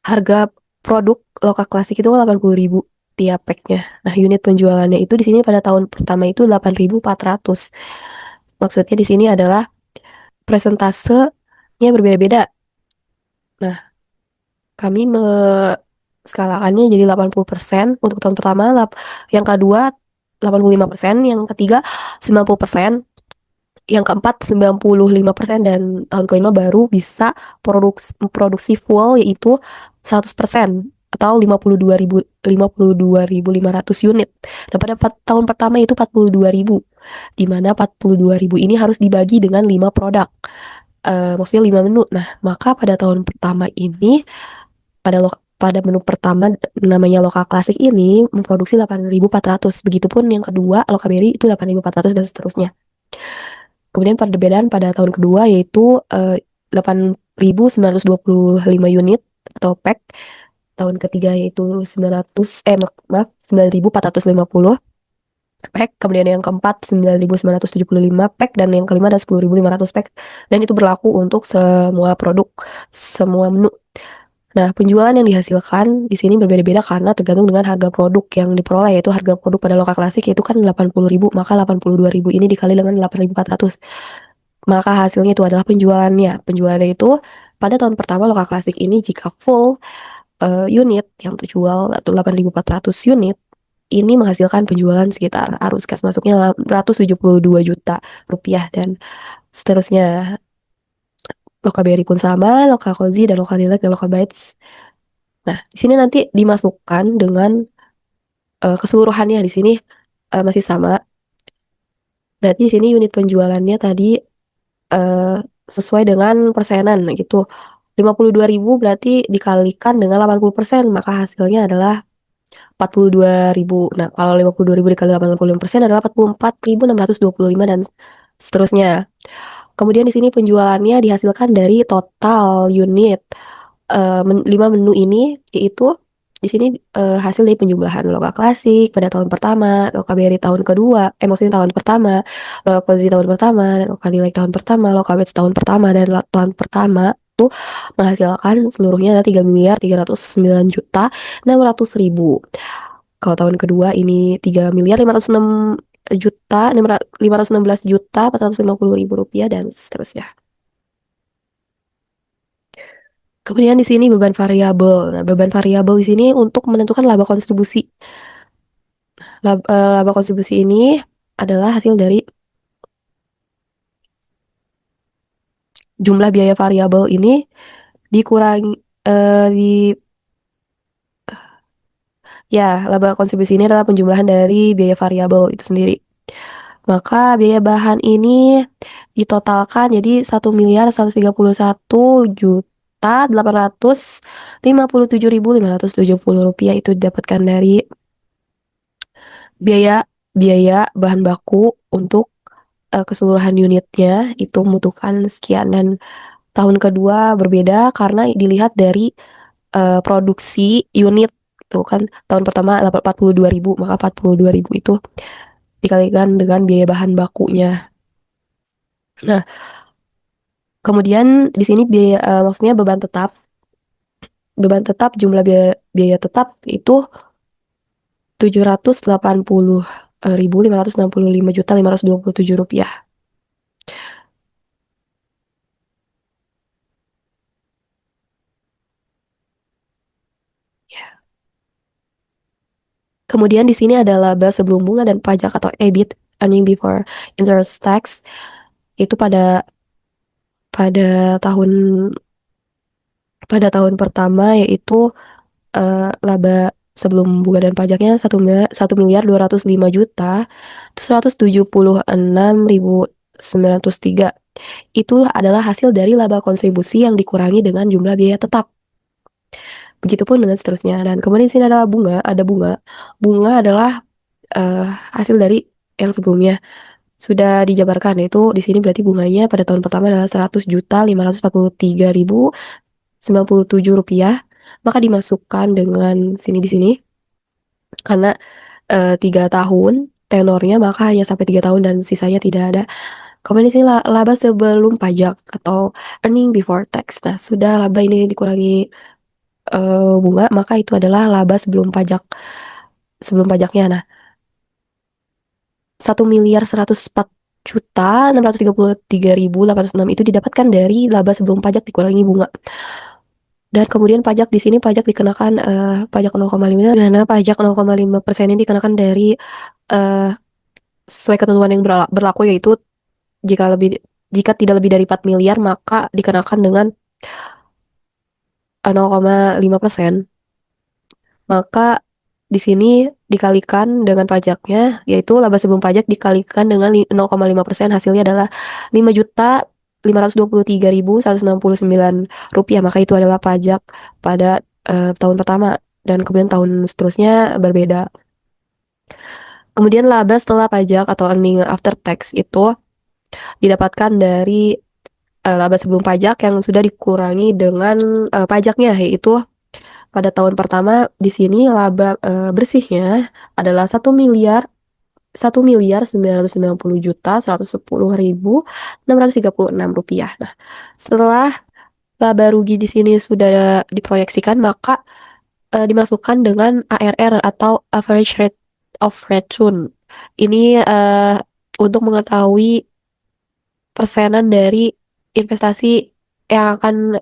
harga produk Loka Klasik itu 80.000 tiap packnya. Nah, unit penjualannya itu di sini pada tahun pertama itu 8.400. Maksudnya di sini adalah presentasenya berbeda-beda. Nah, kami skalakannya jadi 80% untuk tahun pertama, yang kedua 85%, yang ketiga 90%, yang keempat 95%, dan tahun kelima baru bisa produksi full yaitu 100% atau 52.500 unit. Dan pada tahun pertama itu 42.000, di mana 42.000 ini harus dibagi dengan 5 produk. Maksudnya 5 menu. Nah, maka pada tahun pertama ini pada menu pertama namanya Loka Klasik ini memproduksi 8.400. Begitupun yang kedua Loka Berry itu 8.400 dan seterusnya. Kemudian perbedaan pada tahun kedua yaitu 8.925 unit atau pack. Tahun ketiga yaitu 9.450 pack. Kemudian yang keempat 9.975 pack dan yang kelima ada 10.500 pack. Dan itu berlaku untuk semua produk, semua menu. Nah, penjualan yang dihasilkan di sini berbeda-beda karena tergantung dengan harga produk yang diperoleh, yaitu harga produk pada Loka Klasik itu kan 80.000, maka 82.000 ini dikali dengan 8.400. Maka hasilnya itu adalah penjualannya. Penjualannya itu pada tahun pertama Loka Klasik ini jika full unit yang terjual atau 8.400 unit, ini menghasilkan penjualan sekitar arus kas masuknya 172 juta rupiah dan seterusnya. Loka Berry pun sama, Loka Cozy dan Loka Delight dan Loka Bites. Nah, di sini nanti dimasukkan dengan keseluruhannya di sini masih sama. Berarti di sini unit penjualannya tadi uh, sesuai dengan persenan gitu. 52.000 berarti dikalikan dengan 80%, maka hasilnya adalah 42.000. Nah, kalau 52.000 dikali 85% adalah 44.625 dan seterusnya. Kemudian di sini penjualannya dihasilkan dari total unit 5 menu ini, yaitu di sini hasil dari penjumlahan Loka Klasik pada tahun pertama, Loka Berry tahun kedua, maksudnya tahun pertama, Loka Cozy tahun pertama, dan Loka Delight tahun pertama, Loka Bites tahun pertama, dan tahun pertama itu menghasilkan seluruhnya ada 3.309.600.000. Kalau tahun kedua ini 3.516.450.000 rupiah dan seterusnya. Kemudian di sini beban variabel. Nah, beban variabel di sini untuk menentukan laba kontribusi. Laba kontribusi ini adalah hasil dari jumlah biaya variabel ini dikurangi di ya laba kontribusi ini adalah penjumlahan dari biaya variabel itu sendiri. Maka biaya bahan ini ditotalkan jadi 1.131.857.570 rupiah itu didapatkan dari biaya biaya bahan baku untuk keseluruhan unitnya itu membutuhkan sekian. Dan tahun kedua berbeda karena dilihat dari produksi unit itu kan tahun pertama 42.000, maka 42.000 itu dikalikan dengan biaya bahan bakunya. Nah, Kemudian di sini maksudnya beban tetap jumlah biaya tetap itu 780.565.527 rupiah. Kemudian di sini ada laba sebelum bunga dan pajak atau EBIT, earning before interest tax, itu pada tahun pada tahun pertama, yaitu laba sebelum bunga dan pajaknya 1.205.176.903. Itu adalah hasil dari laba kontribusi yang dikurangi dengan jumlah biaya tetap. Begitupun dengan seterusnya. Dan kemudian di sini adalah bunga, ada bunga. Bunga adalah hasil dari yang sebelumnya sudah dijabarkan, yaitu di sini berarti bunganya pada tahun pertama adalah 100.543.097 rupiah, maka dimasukkan dengan di sini karena 3 tahun tenornya, maka hanya sampai 3 tahun dan sisanya tidak ada. Kemudian di sini laba sebelum pajak atau earning before tax. Nah, sudah laba ini dikurangi bunga, maka itu adalah laba sebelum pajaknya. Nah, 1.104.633.806 itu didapatkan dari laba sebelum pajak dikurangi bunga. Dan kemudian pajak di sini dikenakan pajak 0,5, di mana pajak 0,5% ini dikenakan dari sesuai ketentuan yang berlaku, yaitu jika tidak lebih dari 4 miliar maka dikenakan dengan 0,5%. Maka di sini dikalikan dengan pajaknya, yaitu laba sebelum pajak dikalikan dengan 0,5%, hasilnya adalah 5.523.169 rupiah. Maka itu adalah pajak pada tahun pertama, dan kemudian tahun seterusnya berbeda. Kemudian laba setelah pajak atau earning after tax itu didapatkan dari laba sebelum pajak yang sudah dikurangi dengan pajaknya, yaitu pada tahun pertama di sini laba bersihnya adalah 1.990.110.636 rupiah. Nah, setelah laba rugi di sini sudah diproyeksikan, maka dimasukkan dengan ARR atau average rate of return. Ini untuk mengetahui persenan dari investasi yang akan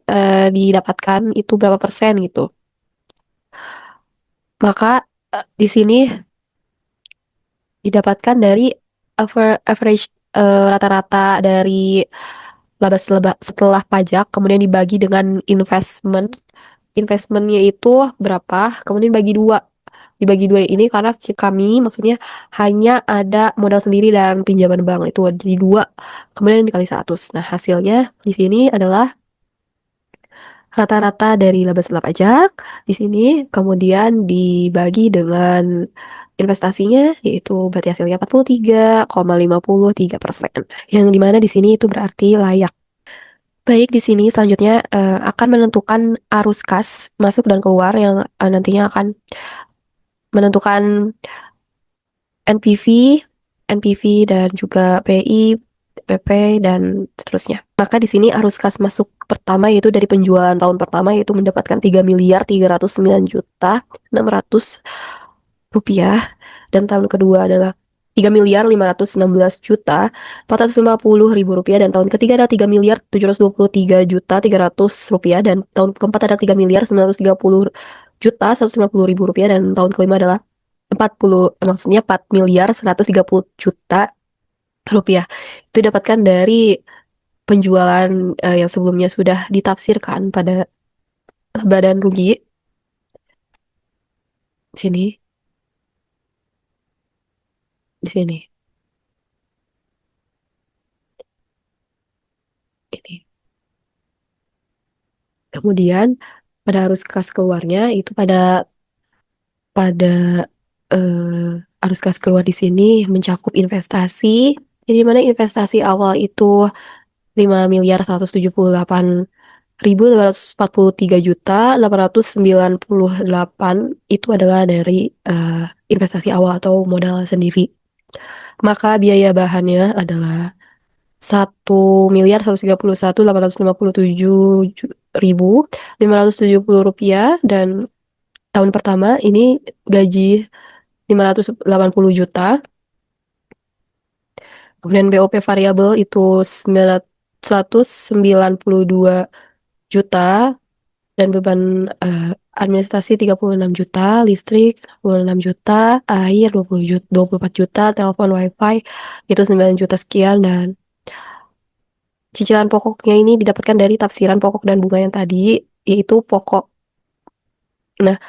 didapatkan itu berapa persen gitu. Maka di sini didapatkan dari average rata-rata dari laba setelah pajak, kemudian dibagi dengan investmentnya itu berapa, kemudian dibagi dua ini karena kami maksudnya hanya ada modal sendiri dan pinjaman bank, itu jadi 2 kemudian dikali 100. Nah, hasilnya di sini adalah rata-rata dari laba setelah pajak di sini, kemudian dibagi dengan investasinya, yaitu berarti hasilnya 43,53%. Yang dimana di sini itu berarti layak. Baik, di sini selanjutnya akan menentukan arus kas masuk dan keluar yang nantinya akan menentukan NPV dan juga PI, PP dan seterusnya. Maka di sini arus kas masuk pertama yaitu dari penjualan tahun pertama, yaitu mendapatkan 3.309.600 rupiah, dan tahun kedua adalah 3.516.450.000 rupiah, dan tahun ketiga adalah 3.723.300 rupiah, dan tahun keempat adalah 3.910.150.000 rupiah, dan tahun kelima adalah 4.130.000.000 rupiah. Itu didapatkan dari penjualan yang sebelumnya sudah ditafsirkan pada badan rugi. Di sini. Ini. Kemudian pada arus kas keluarnya itu pada arus kas keluar di sini mencakup investasi. Jadi mana investasi awal itu 5.178.543.898 itu adalah dari investasi awal atau modal sendiri. Maka biaya bahannya adalah Rp1.831.857.570 dan tahun pertama ini gaji 580 juta. Kemudian BOP variabel itu 192 juta dan beban administrasi 36 juta, listrik 26 juta, air 20 juta, 24 juta, telepon wifi itu 9 juta sekian, dan cicilan pokoknya ini didapatkan dari tafsiran pokok dan bunga yang tadi, yaitu pokok. Nah,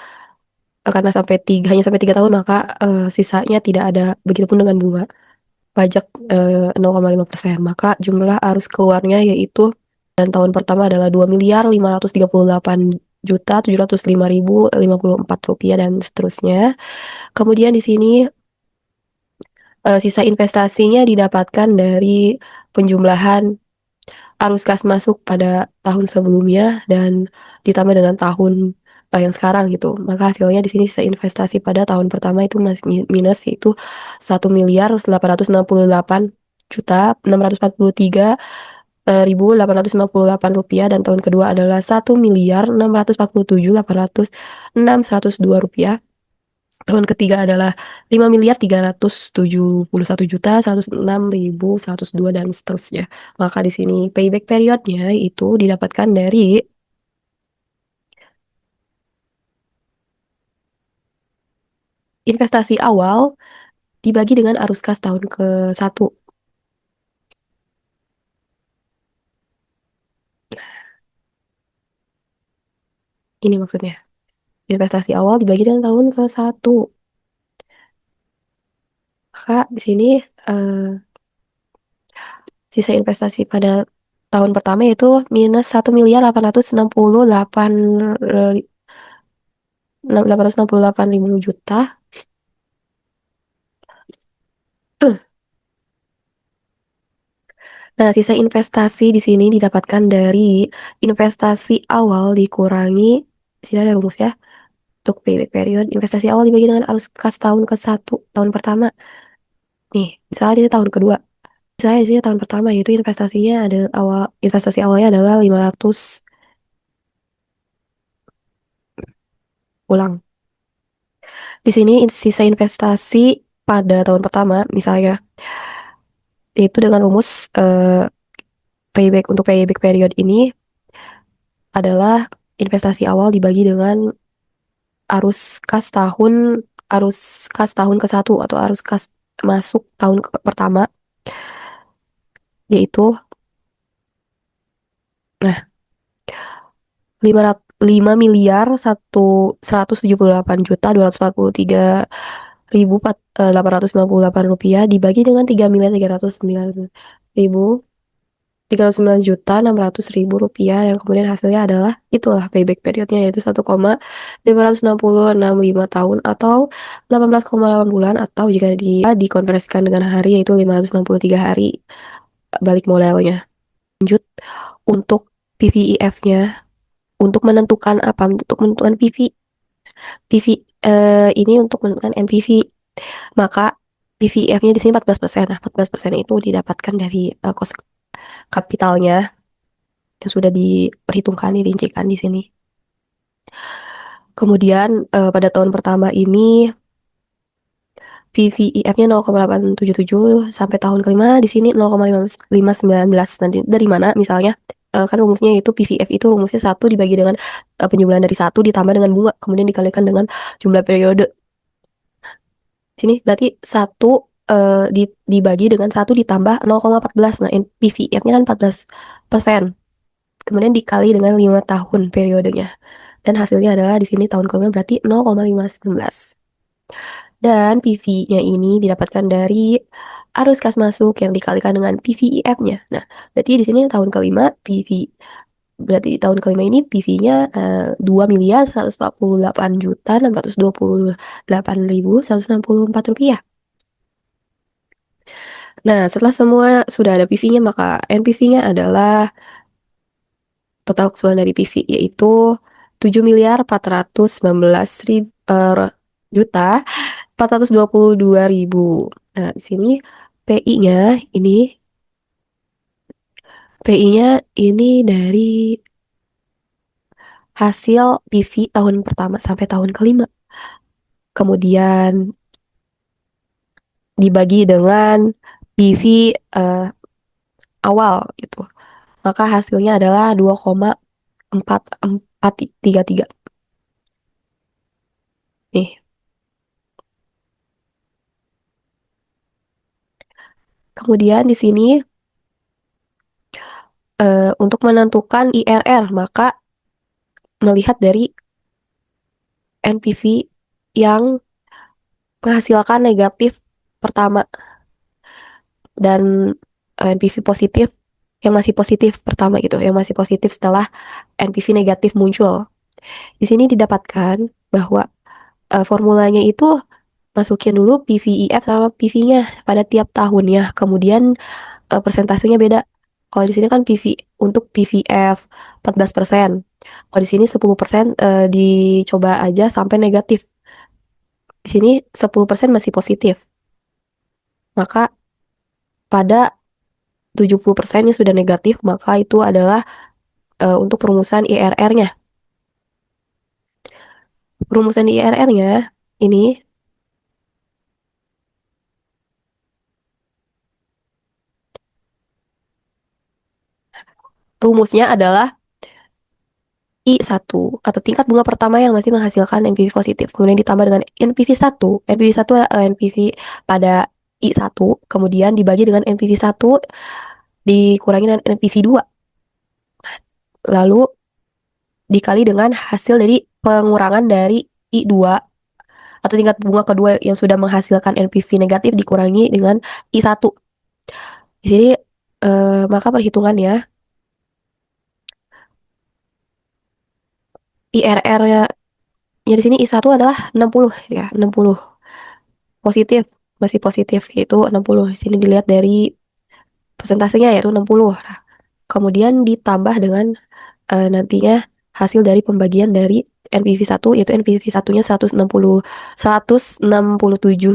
karena hanya sampai 3 tahun, maka sisanya tidak ada, begitupun dengan bunga. Pajak 0,5%. Maka jumlah arus keluarnya yaitu dan tahun pertama adalah Rp2.538.705.054 dan seterusnya. Kemudian di sini sisa investasinya didapatkan dari penjumlahan arus kas masuk pada tahun sebelumnya dan ditambah dengan tahun yang sekarang gitu. Maka hasilnya di sini sisa investasi pada tahun pertama itu masih minus, yaitu Rp1.888.843.858 dan tahun kedua adalah Rp1.647.806.102. Tahun ketiga adalah Rp5.371.106.102 dan seterusnya. Maka di sini payback periodnya itu didapatkan dari investasi awal dibagi dengan arus kas tahun ke-1. Ini maksudnya. Investasi awal dibagi dengan tahun ke-1. Maka di sini sisa investasi pada tahun pertama itu minus Rp1.868.868.000 juta. Nah, sisa investasi di sini didapatkan dari investasi awal dikurangi, di sini ada rumus ya, untuk payback period, investasi awal dibagi dengan arus kas tahun ke-1, tahun pertama. Nih, misalnya di tahun kedua. Misalnya di sini tahun pertama, yaitu investasi awalnya adalah 500. Ulang. Di sini sisa investasi pada tahun pertama, misalnya, yaitu dengan rumus untuk payback period ini adalah investasi awal dibagi dengan arus kas tahun ke-1 atau arus kas masuk tahun pertama, yaitu 5.178.243.858 dibagi dengan 3.309.600.000 dan kemudian hasilnya adalah itulah payback periodnya, yaitu 1,56065 tahun atau 18,8 bulan, atau jika dikonversikan dengan hari yaitu 563 hari balik modalnya. Lanjut untuk PVIF-nya. Untuk menentukan apa? Untuk menentukan PV ini untuk menentukan NPV. Maka PVF-nya di sini 14%. Nah, 14% itu didapatkan dari cost kapitalnya yang sudah diperhitungkan, dirincikan di sini. Kemudian pada tahun pertama ini PVIF-nya 0,877 sampai tahun kelima di sini 0,519. Nanti dari mana? Misalnya kan rumusnya itu PVF itu rumusnya 1 dibagi dengan penjumlahan dari 1 ditambah dengan bunga, kemudian dikalikan dengan jumlah periode. Sini berarti 1 dibagi dengan 1 ditambah 0,14. Nah, PVF-nya kan 14%. Kemudian dikali dengan 5 tahun periodenya. Dan hasilnya adalah di sini tahun kelima berarti 0,519. Dan PV-nya ini didapatkan dari arus kas masuk yang dikalikan dengan PVIF-nya. Nah, berarti di sini tahun kelima berarti tahun kelima ini PV-nya 2.148.628.164 rupiah. Nah, setelah semua sudah ada PV-nya, maka NPV-nya adalah total keseluruhan dari PV, yaitu 7.419.422.000. Nah, di sini PI-nya ini PI-nya ini dari hasil PV tahun pertama sampai tahun kelima. Kemudian dibagi dengan PV eh, awal gitu. Maka hasilnya adalah 2,4433. Nih, kemudian di sini untuk menentukan IRR, maka melihat dari NPV yang menghasilkan negatif pertama dan NPV positif yang masih positif pertama gitu, yang masih positif setelah NPV negatif muncul. Di sini didapatkan bahwa formulanya itu masukin dulu PVIF sama PV-nya pada tiap tahunnya, kemudian persentasenya beda. Kalau di sini kan PV untuk PVF 14%. Kalau di sini 10% dicoba aja sampai negatif. Di sini 10% masih positif. Maka pada 70% yang sudah negatif, maka itu adalah untuk perumusan IRR-nya. Perumusan IRR-nya ini rumusnya adalah I1 atau tingkat bunga pertama yang masih menghasilkan NPV positif. Kemudian ditambah dengan NPV 1. NPV 1 NPV pada I1, kemudian dibagi dengan NPV 1 dikurangi dengan NPV 2. Lalu dikali dengan hasil dari pengurangan dari I2 atau tingkat bunga kedua yang sudah menghasilkan NPV negatif dikurangi dengan I1. Di sini maka perhitungannya IRR-nya ya di sini I1 adalah 60 ya, 60 positif, masih positif yaitu 60. Di sini dilihat dari persentasenya yaitu 60. Nah, kemudian ditambah dengan nantinya hasil dari pembagian dari NPV 1 yaitu NPV 1-nya 167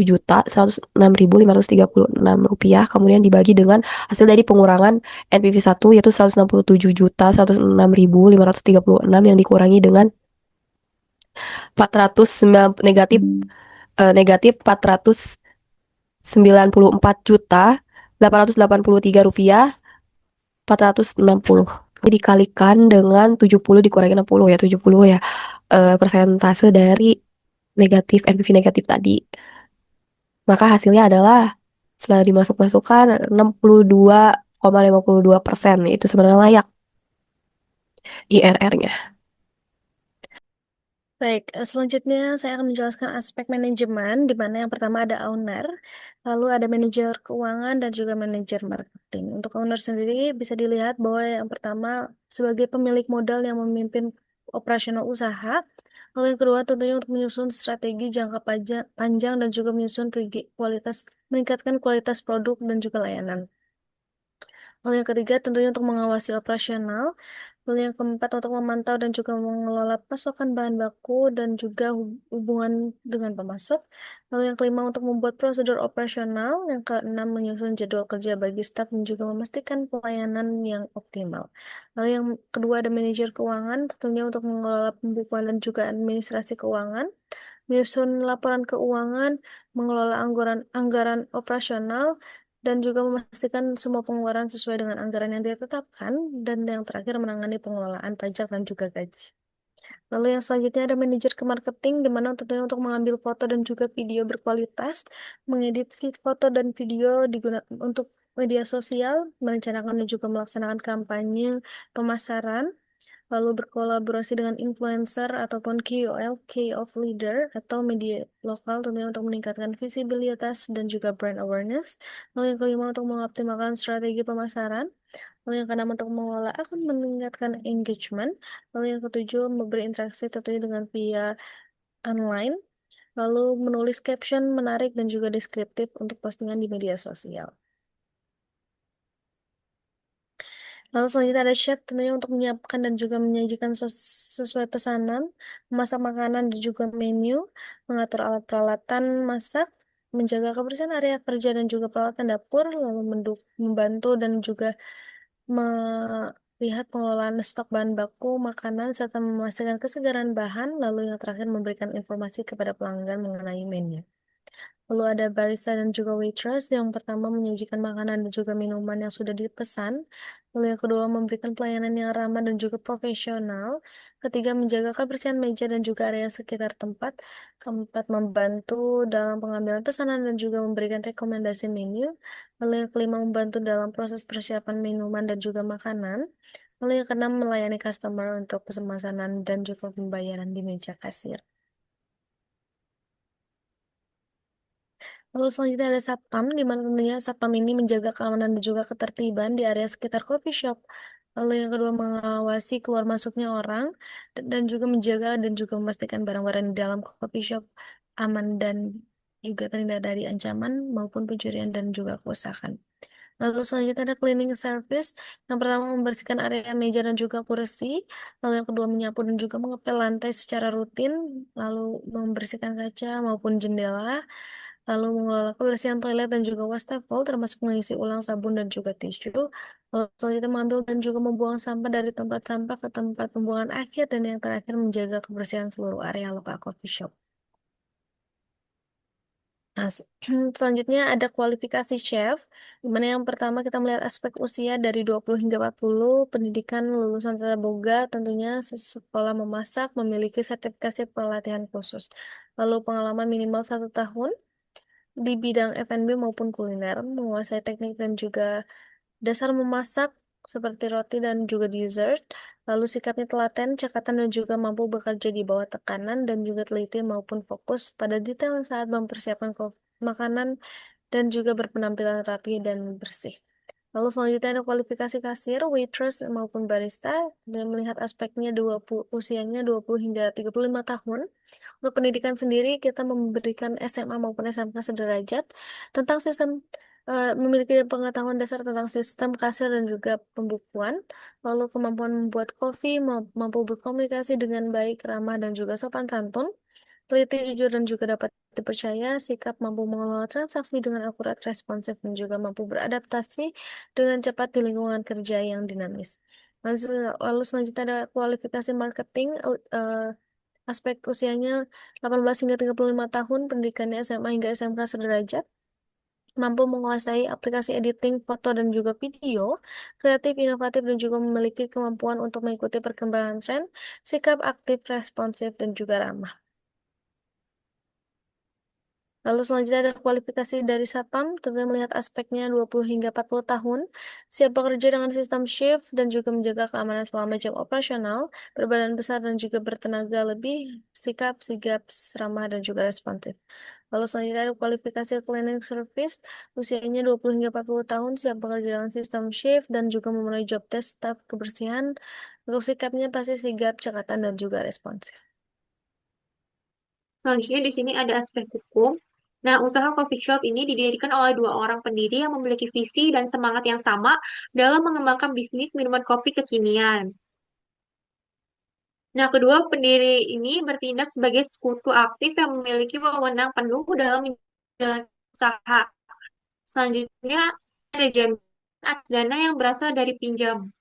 juta 106.536 rupiah, kemudian dibagi dengan hasil dari pengurangan NPV 1 yaitu 167 juta 106.536 yang dikurangi dengan 409 negatif 494 juta 883 rupiah 460 dikalikan dengan 70 dikurangi 60 ya, 70 ya persentase dari negatif NPV negatif tadi. Maka hasilnya adalah setelah dimasuk-masukkan 62,52%. Itu sebenarnya layak IRR-nya. Baik, selanjutnya saya akan menjelaskan aspek manajemen, di mana yang pertama ada owner, lalu ada manajer keuangan, dan juga manajer marketing. Untuk owner sendiri bisa dilihat bahwa yang pertama sebagai pemilik modal yang memimpin operasional usaha, lalu yang kedua tentunya untuk menyusun strategi jangka panjang dan juga menyusun meningkatkan kualitas produk dan juga layanan. Lalu yang ketiga tentunya untuk mengawasi operasional. Lalu yang keempat untuk memantau dan juga mengelola pasokan bahan baku dan juga hubungan dengan pemasok. Lalu yang kelima untuk membuat prosedur operasional. Yang keenam menyusun jadwal kerja bagi staf dan juga memastikan pelayanan yang optimal. Lalu yang kedua ada manajer keuangan, tentunya untuk mengelola pembukuan dan juga administrasi keuangan, menyusun laporan keuangan, mengelola anggaran operasional, dan juga memastikan semua pengeluaran sesuai dengan anggaran yang ditetapkan, dan yang terakhir menangani pengelolaan pajak dan juga gaji. Lalu yang selanjutnya ada manajer ke marketing, di mana tentunya untuk mengambil foto dan juga video berkualitas, mengedit foto dan video digunakan untuk media sosial, merencanakan dan juga melaksanakan kampanye pemasaran, lalu berkolaborasi dengan influencer ataupun KOL, Key of Leader, atau media lokal tentunya untuk meningkatkan visibilitas dan juga brand awareness. Lalu yang kelima untuk mengoptimalkan strategi pemasaran. Lalu yang keenam untuk mengelola akun meningkatkan engagement. Lalu yang ketujuh memberi interaksi tentunya dengan via online. Lalu menulis caption menarik dan juga deskriptif untuk postingan di media sosial. Lalu selanjutnya ada chef tentunya untuk menyiapkan dan juga menyajikan sesuai pesanan, memasak makanan dan juga menu, mengatur alat peralatan masak, menjaga kebersihan area kerja dan juga peralatan dapur, lalu membantu dan juga melihat pengelolaan stok bahan baku makanan serta memastikan kesegaran bahan, lalu yang terakhir memberikan informasi kepada pelanggan mengenai menu. Lalu ada barista dan juga waitress yang pertama menyajikan makanan dan juga minuman yang sudah dipesan. Lalu yang kedua memberikan pelayanan yang ramah dan juga profesional. Ketiga menjaga kebersihan meja dan juga area sekitar tempat. Keempat membantu dalam pengambilan pesanan dan juga memberikan rekomendasi menu. Lalu yang kelima membantu dalam proses persiapan minuman dan juga makanan. Lalu yang keenam melayani customer untuk pemesanan dan juga pembayaran di meja kasir. Lalu selanjutnya ada satpam, di mana tentunya satpam ini menjaga keamanan dan juga ketertiban di area sekitar coffee shop. Lalu yang kedua mengawasi keluar masuknya orang dan juga menjaga dan juga memastikan barang-barang di dalam coffee shop aman dan juga terhindar dari ancaman maupun pencurian dan juga kerusakan. Lalu selanjutnya ada cleaning service. Yang pertama membersihkan area meja dan juga kursi. Lalu yang kedua menyapu dan juga mengepel lantai secara rutin. Lalu membersihkan kaca maupun jendela. Lalu mengelola kebersihan toilet dan juga wastafel, termasuk mengisi ulang sabun dan juga tisu. Lalu selanjutnya mengambil dan juga membuang sampah dari tempat sampah ke tempat pembuangan akhir. Dan yang terakhir menjaga kebersihan seluruh area lokal coffee shop. Nah, selanjutnya ada kualifikasi chef, di mana yang pertama kita melihat aspek usia dari 20 hingga 40, pendidikan lulusan tata boga, tentunya sekolah memasak, memiliki sertifikasi pelatihan khusus. Lalu pengalaman minimal 1 tahun di bidang F&B maupun kuliner, menguasai teknik dan juga dasar memasak seperti roti dan juga dessert, lalu sikapnya telaten, cekatan dan juga mampu bekerja di bawah tekanan dan juga teliti maupun fokus pada detail saat mempersiapkan makanan dan juga berpenampilan rapi dan bersih. Lalu selanjutnya ada kualifikasi kasir, waitress maupun barista dan melihat aspeknya 20, usianya 20 hingga 35 tahun. Untuk pendidikan sendiri, kita memberikan SMA maupun SMK sederajat tentang sistem memiliki pengetahuan dasar tentang sistem kasir dan juga pembukuan, lalu kemampuan membuat kopi, mampu berkomunikasi dengan baik, ramah, dan juga sopan santun, teliti, jujur, dan juga dapat dipercaya, sikap mampu mengelola transaksi dengan akurat, responsif, dan juga mampu beradaptasi dengan cepat di lingkungan kerja yang dinamis. Lalu selanjutnya ada kualifikasi marketing, aspek usianya 18 hingga 35 tahun, pendidikannya SMA hingga SMK sederajat, mampu menguasai aplikasi editing foto dan juga video, kreatif, inovatif, dan juga memiliki kemampuan untuk mengikuti perkembangan tren, sikap aktif, responsif, dan juga ramah. Lalu selanjutnya ada kualifikasi dari Satpam, tentunya melihat aspeknya 20 hingga 40 tahun, siap bekerja dengan sistem shift dan juga menjaga keamanan selama jam operasional, berbadan besar dan juga bertenaga lebih, sikap, sigap, ramah, dan juga responsif. Lalu selanjutnya ada kualifikasi cleaning service, usianya 20 hingga 40 tahun, siap bekerja dengan sistem shift dan juga memenuhi job desk staf kebersihan, untuk sikapnya pasti sigap, cekatan, dan juga responsif. Selanjutnya di sini ada aspek hukum. Nah, usaha coffee shop ini didirikan oleh dua orang pendiri yang memiliki visi dan semangat yang sama dalam mengembangkan bisnis minuman kopi kekinian. Nah, kedua pendiri ini bertindak sebagai sekutu aktif yang memiliki wewenang penuh dalam menjalankan usaha. Selanjutnya, ada jaminan atas dana yang berasal dari pinjam.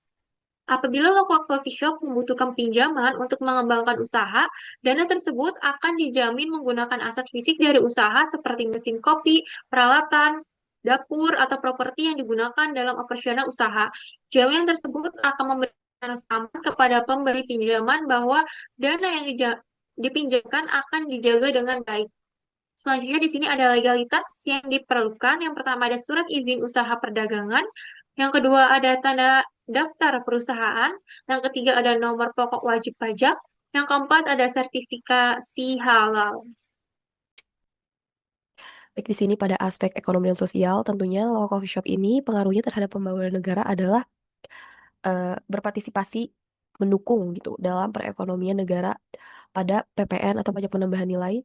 Apabila lokal coffee shop membutuhkan pinjaman untuk mengembangkan usaha, dana tersebut akan dijamin menggunakan aset fisik dari usaha seperti mesin kopi, peralatan, dapur, atau properti yang digunakan dalam operasional usaha. Jaminan tersebut akan memberikan rasa kepada pemberi pinjaman bahwa dana yang dipinjamkan akan dijaga dengan baik. Selanjutnya di sini ada legalitas yang diperlukan. Yang pertama ada surat izin usaha perdagangan. Yang kedua ada tanda daftar perusahaan. Yang ketiga ada nomor pokok wajib pajak. Yang keempat ada sertifikasi halal. Baik di sini pada aspek ekonomi dan sosial, tentunya local coffee shop ini pengaruhnya terhadap pembangunan negara adalah berpartisipasi mendukung gitu dalam perekonomian negara pada PPN atau pajak penambahan nilai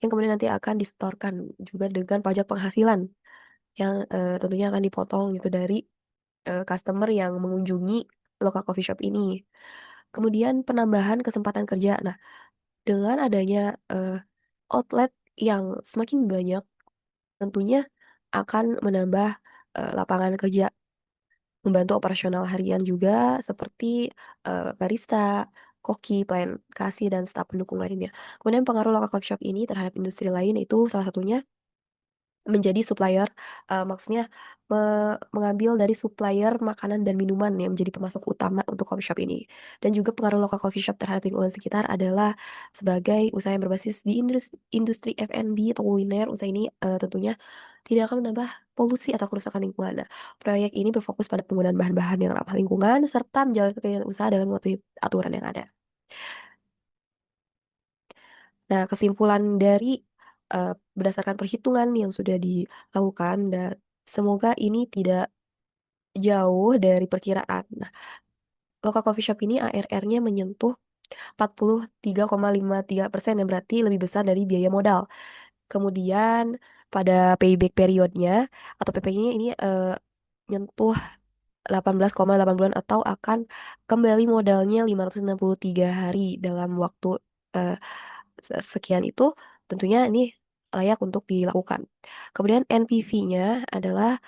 yang kemudian nanti akan disetorkan juga dengan pajak penghasilan yang tentunya akan dipotong gitu dari customer yang mengunjungi local coffee shop ini. Kemudian penambahan kesempatan kerja. Nah, dengan adanya outlet yang semakin banyak, tentunya akan menambah lapangan kerja membantu operasional harian juga seperti barista, koki, pelayan kasir, dan staf pendukung lainnya. Kemudian pengaruh local coffee shop ini terhadap industri lain itu salah satunya menjadi supplier, maksudnya mengambil dari supplier makanan dan minuman yang menjadi pemasok utama untuk coffee shop ini. Dan juga pengaruh local coffee shop terhadap lingkungan sekitar adalah sebagai usaha yang berbasis di industri F&B atau kuliner, usaha ini, tentunya tidak akan menambah polusi atau kerusakan lingkungan. Nah, proyek ini berfokus pada penggunaan bahan-bahan yang ramah lingkungan serta menjalankan kegiatan usaha dengan mematuhi aturan yang ada. Nah, kesimpulan dari, berdasarkan perhitungan yang sudah dilakukan dan semoga ini tidak jauh dari perkiraan. Nah, local coffee shop ini ARR-nya menyentuh 43,53% yang berarti lebih besar dari biaya modal. Kemudian pada payback periodnya atau PPY-nya ini, nyentuh 18,8 bulan atau akan kembali modalnya 563 hari dalam waktu, eee sekian itu tentunya ini layak untuk dilakukan. Kemudian NPV-nya adalah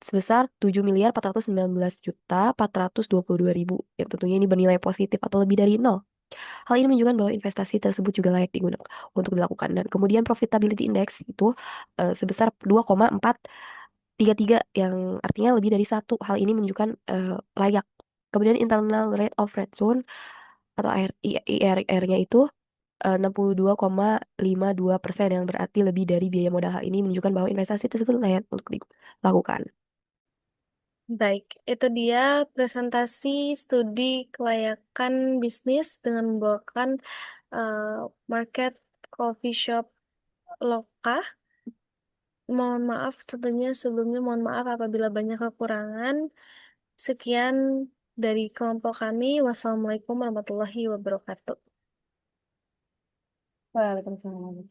sebesar 7.419.422.000 yang tentunya ini bernilai positif atau lebih dari nol. Hal ini menunjukkan bahwa investasi tersebut juga layak digunakan untuk dilakukan dan kemudian profitability index itu, sebesar 2,433 yang artinya lebih dari satu. Hal ini menunjukkan, layak. Kemudian internal rate of return atau IRR-nya itu 62,52% yang berarti lebih dari biaya modal. Hal ini menunjukkan bahwa investasi tersebut layak untuk dilakukan. Baik, itu dia presentasi studi kelayakan bisnis dengan membawakan market coffee shop Loka. Mohon maaf tentunya sebelumnya mohon maaf apabila banyak kekurangan. Sekian dari kelompok kami. Wassalamualaikum warahmatullahi wabarakatuh. Waalaikumsalam.